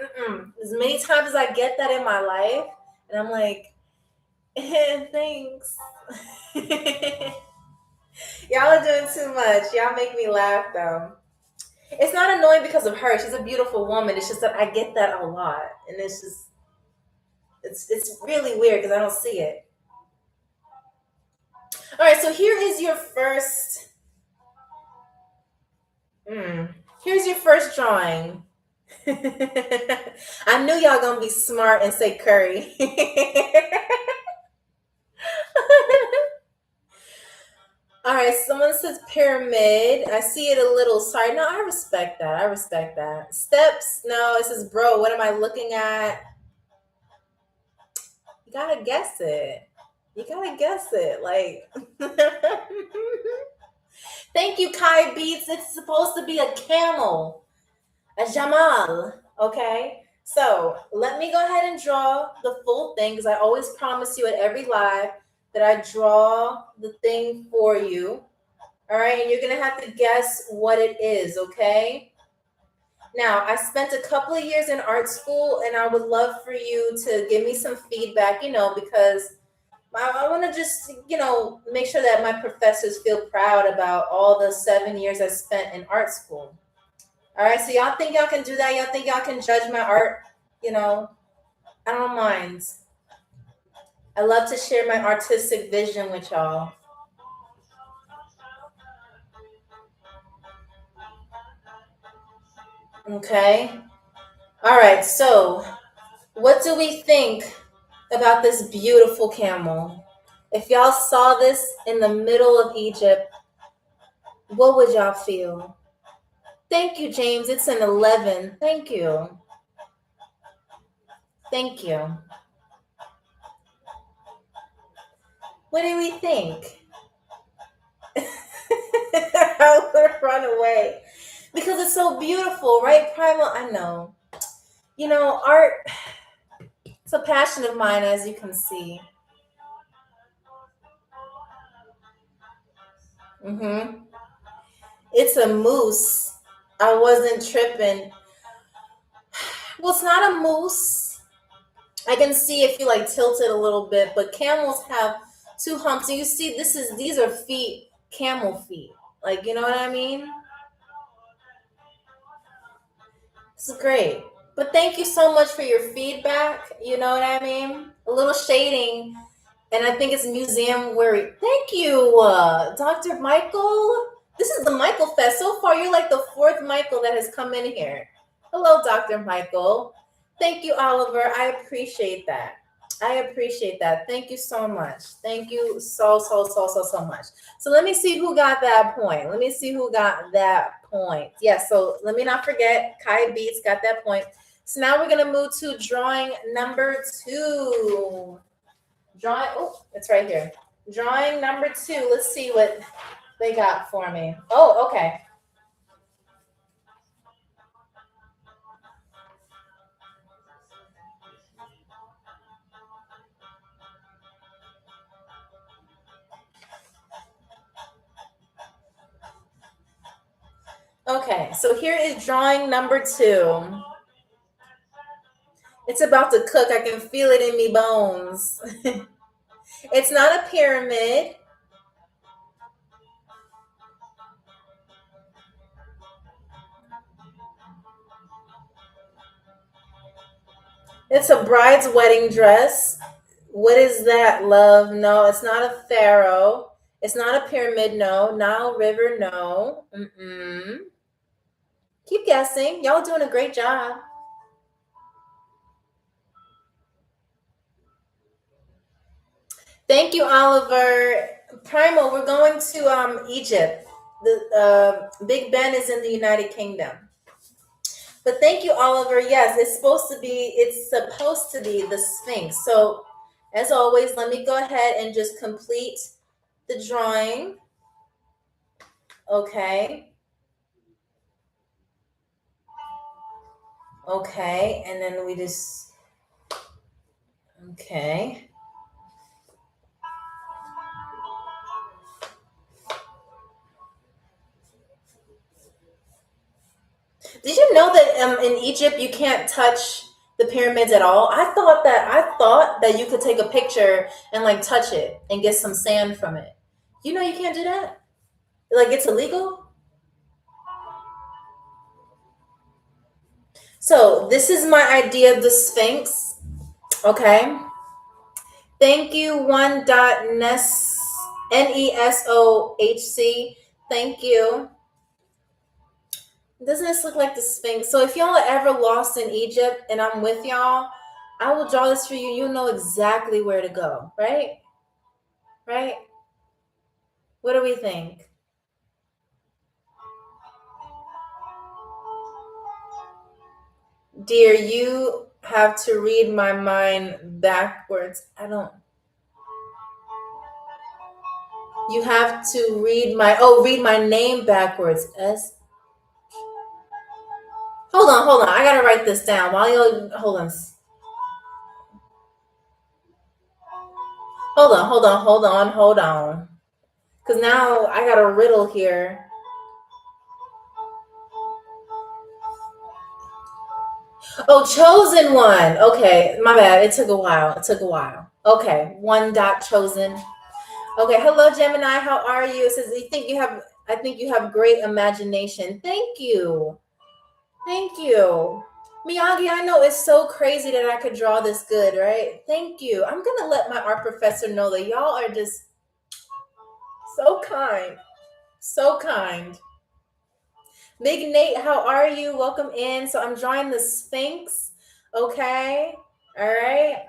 as many times as I get that in my life, and I'm like, thanks. Y'all are doing too much. Y'all make me laugh though. It's not annoying because of her. She's a beautiful woman. It's just that I get that a lot, and it's just it's really weird because I don't see it. All right, so here is your first. Here's your first drawing. I knew y'all gonna be smart and say curry. All right, someone says pyramid. I see it a little. Sorry, no, I respect that. I respect that. Steps. No, it says bro. What am I looking at? You gotta guess it. You gotta guess it. Like, thank you, Kai Beats. It's supposed to be a camel, a Jamal. Okay. So let me go ahead and draw the full thing because I always promise you at every live that I draw the thing for you. All right, and you're gonna have to guess what it is, okay? Now, I spent a couple of years in art school, and I would love for you to give me some feedback, because I want to just, make sure that my professors feel proud about all the 7 years I spent in art school. All right, so y'all think y'all can do that? Y'all think y'all can judge my art? I don't mind. I love to share my artistic vision with y'all. Okay. All right, so what do we think about this beautiful camel? If y'all saw this in the middle of Egypt, what would y'all feel? Thank you, James. It's an 11. Thank you. Thank you. What do we think? I would run away because it's so beautiful, right? Primal, I know. Art, it's a passion of mine, as you can see. It's a moose. I wasn't tripping. Well, it's not a moose. I can see if you tilt it a little bit, but camels have two humps. So you see, these are feet, camel feet. You know what I mean? This is great. But thank you so much for your feedback. You know what I mean? A little shading. And I think it's museum worthy. Thank you, Dr. Michael. This is the Michael Fest. So far, you're like the fourth Michael that has come in here. Hello, Dr. Michael. Thank you, Oliver. I appreciate that. Thank you so much. Thank you so much. So let me see who got that point. Yes, so let me not forget, Kai Beats got that point. So now we're going to move to drawing number 2. It's right here. Drawing number 2. Let's see what they got for me. Oh, okay. Okay, so here is drawing number 2. It's about to cook. I can feel it in me bones. It's not a pyramid. It's a bride's wedding dress. What is that, love? No, it's not a pharaoh. It's not a pyramid, no. Nile River, no. Keep guessing. Y'all doing a great job. Thank you, Oliver. Primal, we're going to Egypt. The Big Ben is in the United Kingdom. But thank you, Oliver. Yes, it's supposed to be the Sphinx. So as always, let me go ahead and just complete the drawing. Okay. Okay, and then we just, okay. Did you know that in Egypt you can't touch the pyramids at all? I thought that you could take a picture and like touch it and get some sand from it. You know you can't do that? Like it's illegal? So this is my idea of the Sphinx. Okay. Thank you, one dot Nesohc. Thank you. Doesn't this look like the Sphinx? So if y'all are ever lost in Egypt and I'm with y'all, I will draw this for you. You'll know exactly where to go, right? Right? What do we think? Dear, you have to read my mind backwards. You have to read my name backwards. Hold on. I gotta write this down. Hold on. Because now I got a riddle here. Oh, chosen one. Okay, my bad. It took a while. Okay, one dot chosen. Okay, hello Gemini. How are you? It says I think you have great imagination. Thank you. Thank you. Miyagi, I know it's so crazy that I could draw this good, right? Thank you. I'm gonna let my art professor know that y'all are just so kind. So kind. Big Nate, how are you? Welcome in. So I'm drawing the Sphinx. Okay. All right.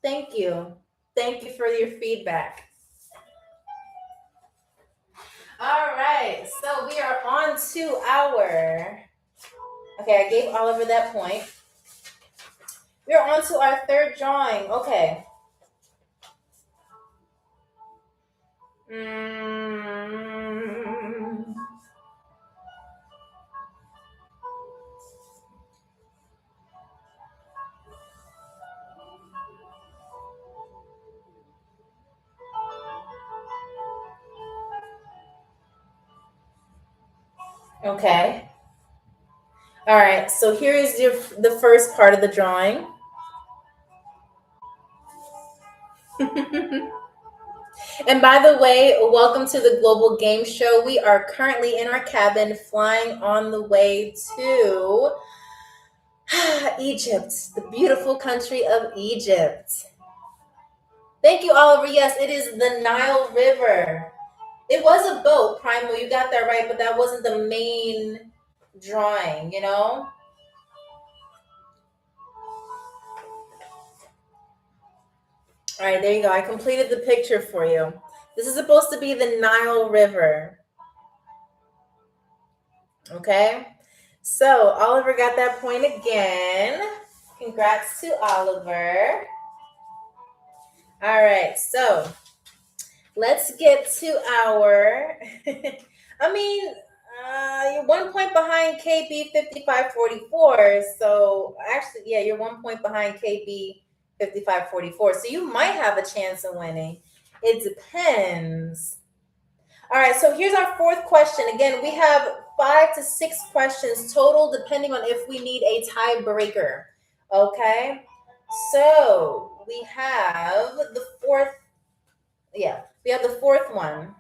Thank you. Thank you for your feedback. All right. So we are on to our. Okay, I gave Oliver that point. We're on to our third drawing. Okay. Okay. All right. So here is the first part of the drawing. And by the way, welcome to the Global Game Show. We are currently in our cabin flying on the way to Egypt, the beautiful country of Egypt. Thank you, Oliver. Yes, it is the Nile River. It was a boat, Primal. You got that right, but that wasn't the main drawing, you know? All right, there you go. I completed the picture for you. This is supposed to be the Nile River. Okay? So, Oliver got that point again. Congrats to Oliver. All right, so let's get to our. You're 1 point behind KB 5544. So, actually, yeah, you're 1 point behind KB 5544. So, you might have a chance of winning. It depends. All right, so here's our fourth question. Again, we have 5 to 6 questions total, depending on if we need a tiebreaker. Okay, so we have the fourth. Yeah, we have the fourth one.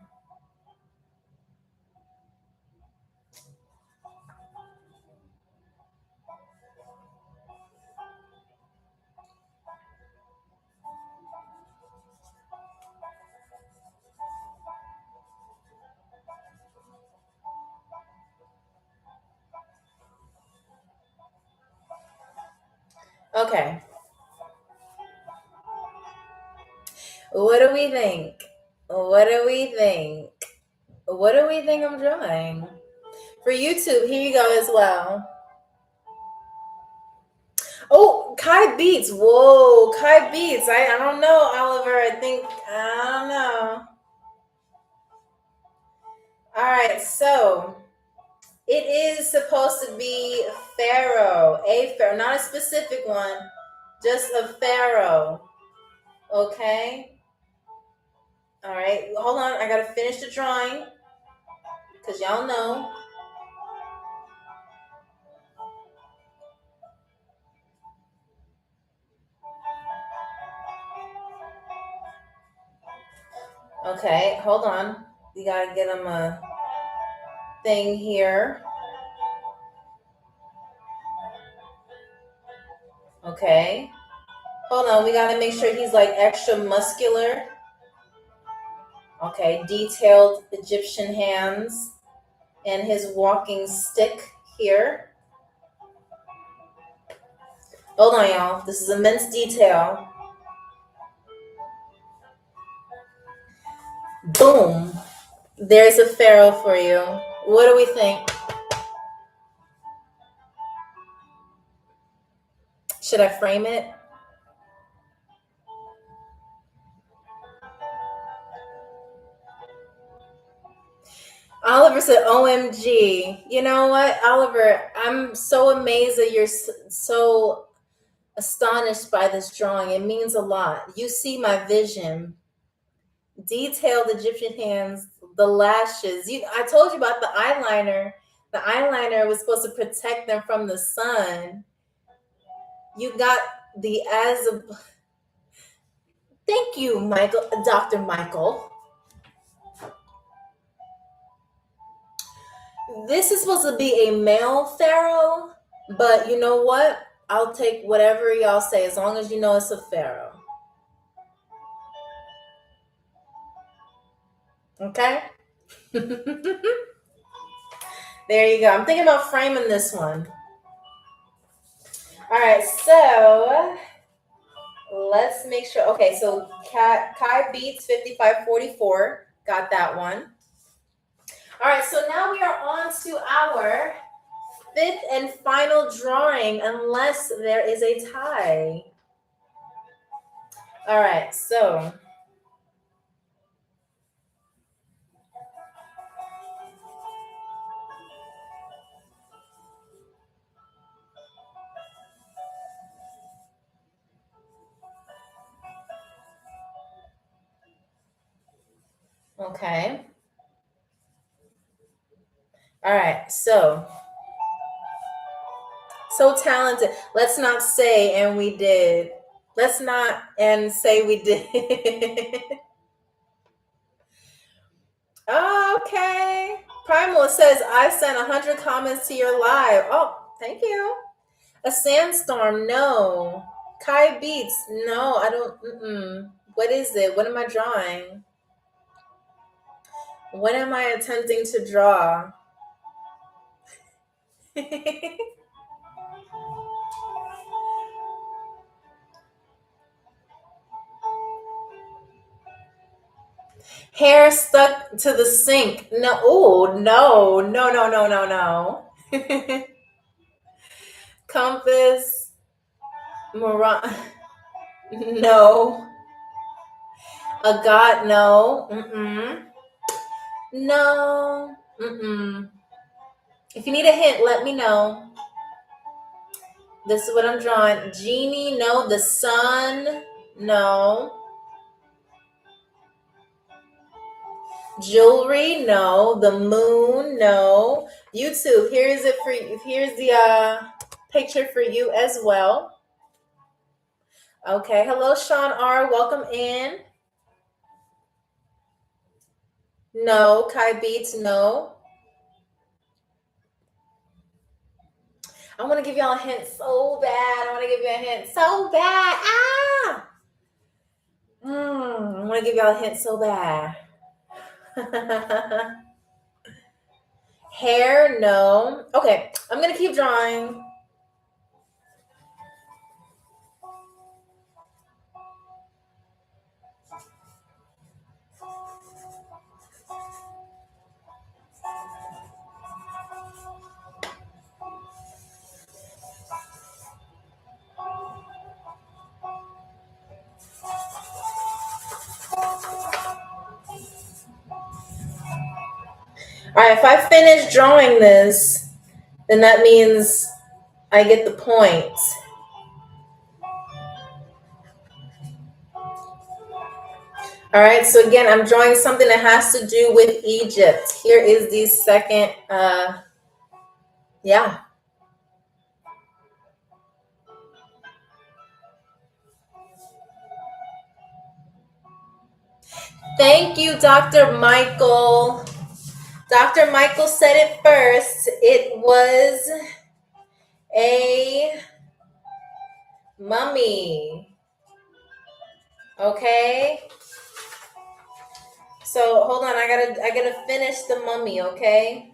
Okay. What do we think? What do we think? What do we think I'm drawing? For YouTube, here you go as well. Oh, Kai Beats. Whoa, Kai Beats. I don't know, Oliver. I don't know. All right, so it is supposed to be pharaoh, a pharaoh, not a specific one, just a pharaoh. Okay. All right, hold on. I gotta finish the drawing because y'all know. Okay, hold on. We gotta get him a thing here. Okay. Hold on, we gotta make sure he's like extra muscular. Okay, detailed Egyptian hands and his walking stick here. Hold on, y'all. This is immense detail. Boom. There's a pharaoh for you. What do we think? Should I frame it? Oliver said, OMG. You know what, Oliver? I'm so amazed that you're so astonished by this drawing. It means a lot. You see my vision. Detailed Egyptian hands, the lashes. I told you about the eyeliner. The eyeliner was supposed to protect them from the sun. You got the as of. Thank you, Michael, Dr. Michael. This is supposed to be a male pharaoh, but you know what? I'll take whatever y'all say as long as you know it's a pharaoh. Okay? There you go. I'm thinking about framing this one. All right, so let's make sure. Okay, so Kai beats 5544. Got that one. All right, so now we are on to our fifth and final drawing, unless there is a tie. All right, so okay. All right, so talented. Let's not say and we did. Let's not and say we did. Oh, okay. Primal says I sent 100 comments to your live. Oh, thank you. A sandstorm, no. Kai beats, no. I don't. What is it? What am I drawing? What am I attempting to draw? Hair stuck to the sink. No. Oh, no. No, no, no, no, no. Compass. No. A god. No. No. If you need a hint, let me know. This is what I'm drawing. Genie, no. The sun, no. Jewelry, no. The moon, no. YouTube, here's it for you. Here's the picture for you as well. Okay. Hello, Sean R. Welcome in. No. Kai Beats, no. I want to give y'all a hint so bad. I want to give you a hint so bad. Ah! I want to give y'all a hint so bad. Hair, no. Okay, I'm going to keep drawing. All right, if I finish drawing this, then that means I get the point. All right, so again, I'm drawing something that has to do with Egypt. Here is the second, yeah. Thank you, Dr. Michael. Dr. Michael said it first. It was a mummy. Okay? So hold on, I gotta finish the mummy, okay?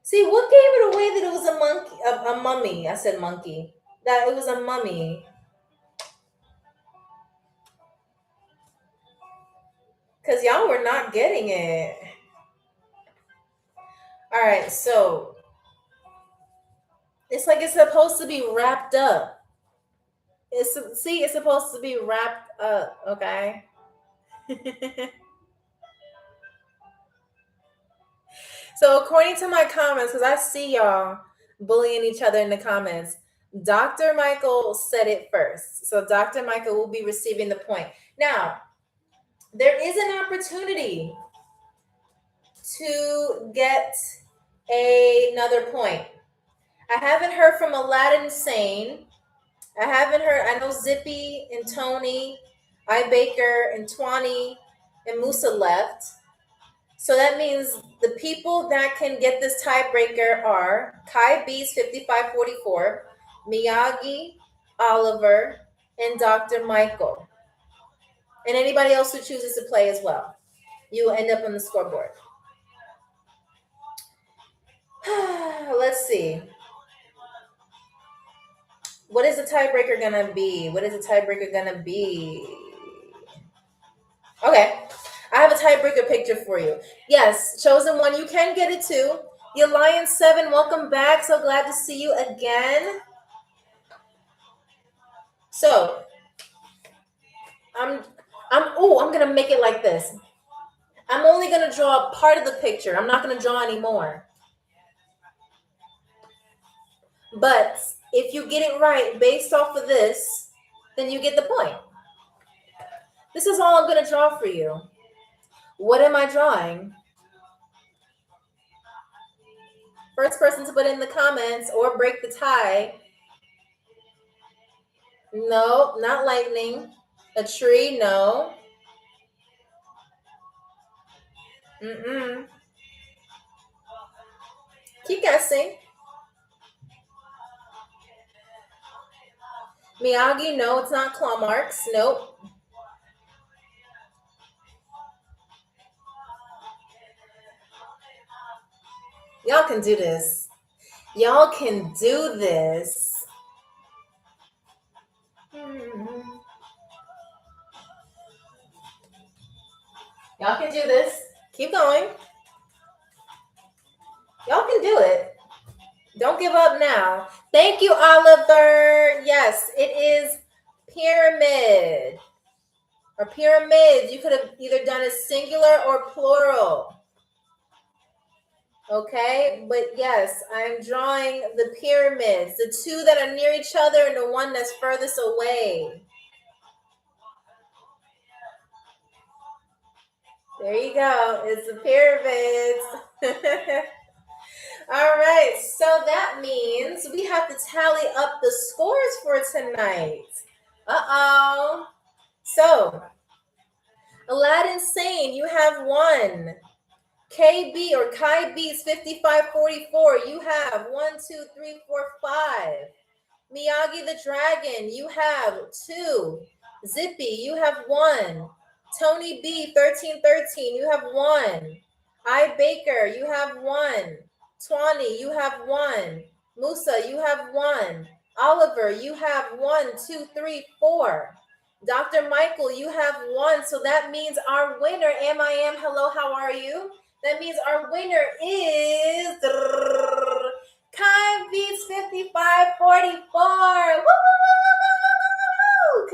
See, what gave it away that it was a monkey, a mummy? I said monkey. That it was a mummy. Because y'all were not getting it. All right, so it's like it's supposed to be wrapped up. It's supposed to be wrapped up, okay? So according to my comments, because I see y'all bullying each other in the comments, Dr. Michael said it first. So Dr. Michael will be receiving the point. Now, there is an opportunity to get another point. I haven't heard from Aladdin Sane. I haven't heard. I know Zippy and Tony, I Baker and Twani and Musa left. So that means the people that can get this tiebreaker are Kai B's 5544, Miyagi, Oliver, and Dr. Michael. And anybody else who chooses to play as well. You will end up on the scoreboard. Let's see. What is the tiebreaker gonna be? What is the tiebreaker gonna be? Okay. I have a tiebreaker picture for you. Yes, chosen one, you can get it too. The Alliance 7, welcome back. So glad to see you again. So, I'm gonna make it like this. I'm only gonna draw part of the picture. I'm not gonna draw any more. But if you get it right based off of this, then you get the point. This is all I'm gonna draw for you. What am I drawing? First person to put in the comments or break the tie. No, not lightning. A tree, no. Keep guessing. Miyagi, no, it's not claw marks. Nope. Y'all can do this. Y'all can do this. Y'all can do this. Keep going. Y'all can do it. Don't give up now. Thank you, Oliver. Yes, it is pyramid or pyramids. You could have either done a singular or plural. Okay, but yes, I'm drawing the pyramids, the two that are near each other and the one that's furthest away. There you go. It's the pyramids. All right, so that means we have to tally up the scores for tonight. Uh-oh. So, Aladdin Sane, you have 1. KB or Kai B's 5544, you have 1, 2, 3, 4, 5. Miyagi the Dragon, you have 2. Zippy, you have 1. Tony B 1313, you have 1. I Baker, you have 1. Twani, you have 1. Musa, you have 1. Oliver, you have 1, 2, 3, 4. Dr. Michael, you have 1. So that means our winner, Am, hello, how are you? That means our winner is Kai Beats 5544. Woo!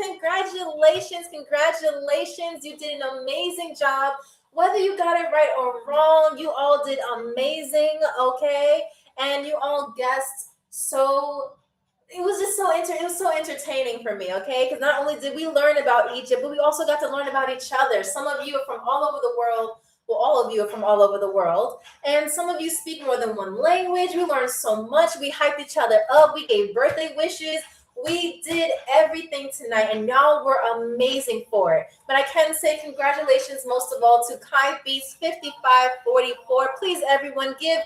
Congratulations. You did an amazing job. Whether you got it right or wrong, you all did amazing, okay? And you all guessed it was so entertaining for me, okay? Because not only did we learn about Egypt, but we also got to learn about each other. Some of you are from all over the world. Well, all of you are from all over the world. And some of you speak more than one language. We learned so much. We hyped each other up. We gave birthday wishes. We did everything tonight, and y'all were amazing for it. But I can say congratulations most of all to Kai Beats 5544. Please, everyone, give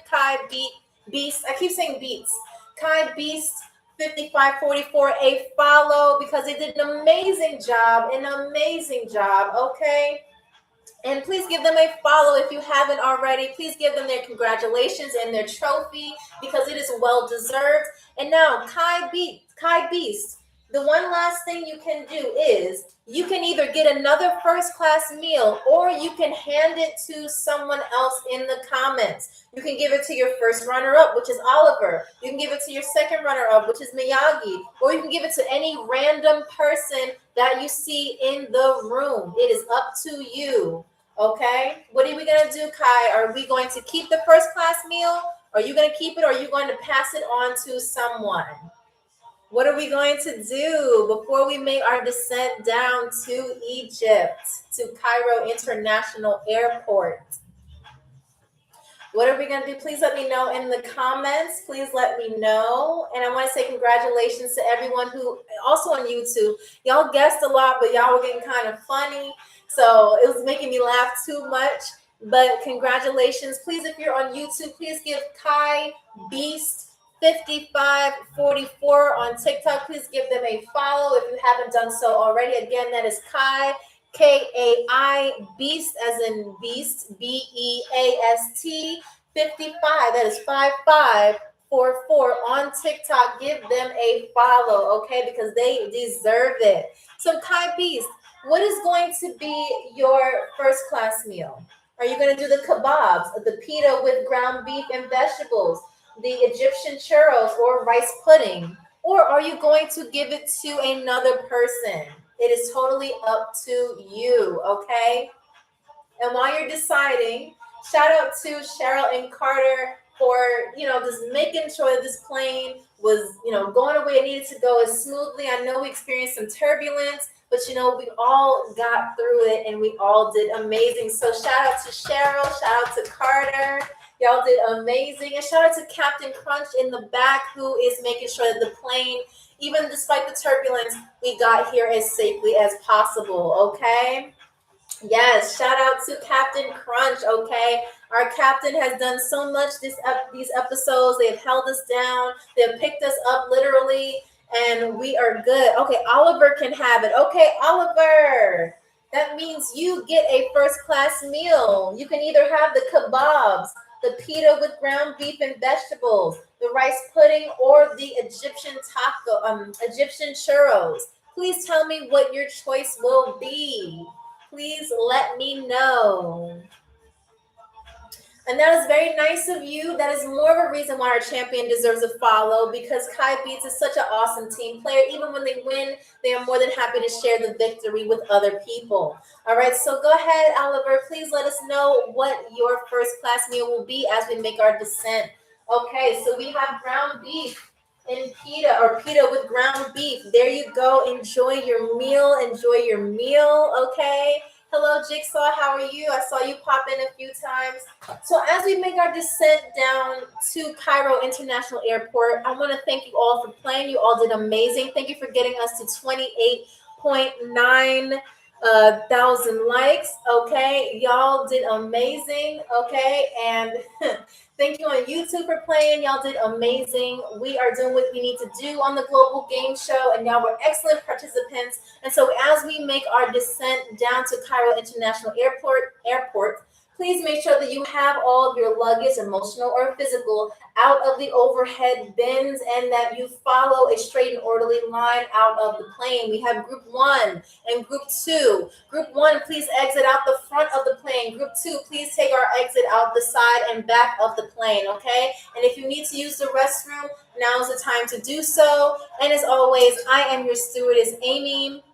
Beast. I keep saying Beats. Kai Beast 5544 a follow because they did an amazing job. Okay? And please give them a follow if you haven't already. Please give them their congratulations and their trophy because it is well deserved. And now, Kai Beast, the one last thing you can do is you can either get another first class meal or you can hand it to someone else in the comments. You can give it to your first runner-up, which is Oliver. You can give it to your second runner-up, which is Miyagi. Or you can give it to any random person that you see in the room. It is up to you. Okay, what are we gonna do, Kai? Are we going to keep the first class meal? Are you gonna keep it, or are you going to pass it on to someone? What are we going to do before we make our descent down to Egypt, to Cairo International Airport? What are we going to do? Please let me know in the comments. Please let me know. And I want to say congratulations to everyone who also on YouTube. Y'all guessed a lot, but y'all were getting kind of funny. So it was making me laugh too much. But congratulations. Please, if you're on YouTube, please give Kai Beast 5544 on TikTok. Please give them a follow if you haven't done so already. Again, that is Kai Kai Beast as in Beast Beast 55. That is 5544 on TikTok. Give them a follow, okay? Because they deserve it. So Kai Beast, what is going to be your first class meal? Are you going to do the kebabs, the pita with ground beef and vegetables, the Egyptian churros or rice pudding? Or are you going to give it to another person? It is totally up to you, okay? And while you're deciding, shout out to Cheryl and Carter for, just making sure that this plane was, going the way it needed to go as smoothly. I know we experienced some turbulence, but, we all got through it and we all did amazing. So shout out to Cheryl, shout out to Carter. Y'all did amazing. And shout out to Captain Crunch in the back who is making sure that the plane, even despite the turbulence, we got here as safely as possible, okay? Yes, shout out to Captain Crunch, okay? Our captain has done so much these episodes. They have held us down. They have picked us up literally, and we are good. Okay, Oliver can have it. Okay, Oliver, that means you get a first class meal. You can either have the kebabs, the pita with ground beef and vegetables, the rice pudding, or the Egyptian Egyptian churros. Please tell me what your choice will be. Please let me know. And that is very nice of you. That is more of a reason why our champion deserves a follow, because Kai Beats is such an awesome team player. Even when they win, they are more than happy to share the victory with other people. All right, so go ahead, Oliver. Please let us know what your first class meal will be as we make our descent. Okay, so we have ground beef and pita, or pita with ground beef. There you go. Enjoy your meal. Okay. Hello, Jigsaw. How are you? I saw you pop in a few times. So as we make our descent down to Cairo International Airport, I want to thank you all for playing. You all did amazing. Thank you for getting us to 28.9 thousand likes. Okay, y'all did amazing. Okay, and thank you on YouTube for playing. Y'all did amazing. We are doing what we need to do on the Global Game Show, and y'all were excellent participants. And so as we make our descent down to Cairo International Airport, please make sure that you have all of your luggage, emotional or physical, out of the overhead bins, and that you follow a straight and orderly line out of the plane. We have group 1 and group 2. Group 1, please exit out the front of the plane. Group 2, please take our exit out the side and back of the plane, okay? And if you need to use the restroom, now is the time to do so. And as always, I am your stewardess, Amy.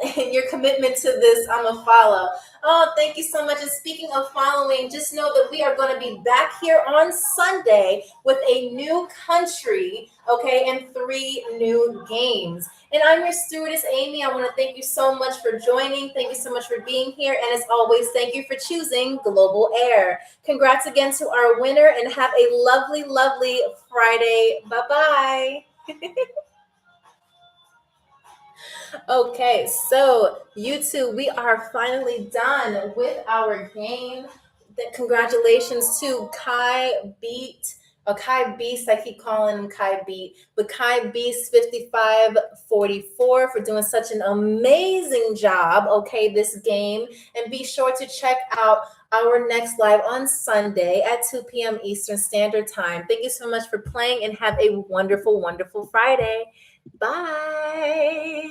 And your commitment to this, I'm a follow. Oh, thank you so much. And speaking of following, just know that we are going to be back here on Sunday with a new country, okay, and 3 new games. And I'm your stewardess, Amy. I want to thank you so much for joining. Thank you so much for being here. And as always, thank you for choosing Global Air. Congrats again to our winner, and have a lovely, lovely Friday. Bye-bye. Okay, so YouTube, we are finally done with our game. Congratulations to Kai Beat, or Kai Beast. I keep calling him Kai Beat, but Kai Beast 5544 for doing such an amazing job. Okay, this game, and be sure to check out our next live on Sunday at 2 p.m. Eastern Standard Time. Thank you so much for playing, and have a wonderful, wonderful Friday. Bye.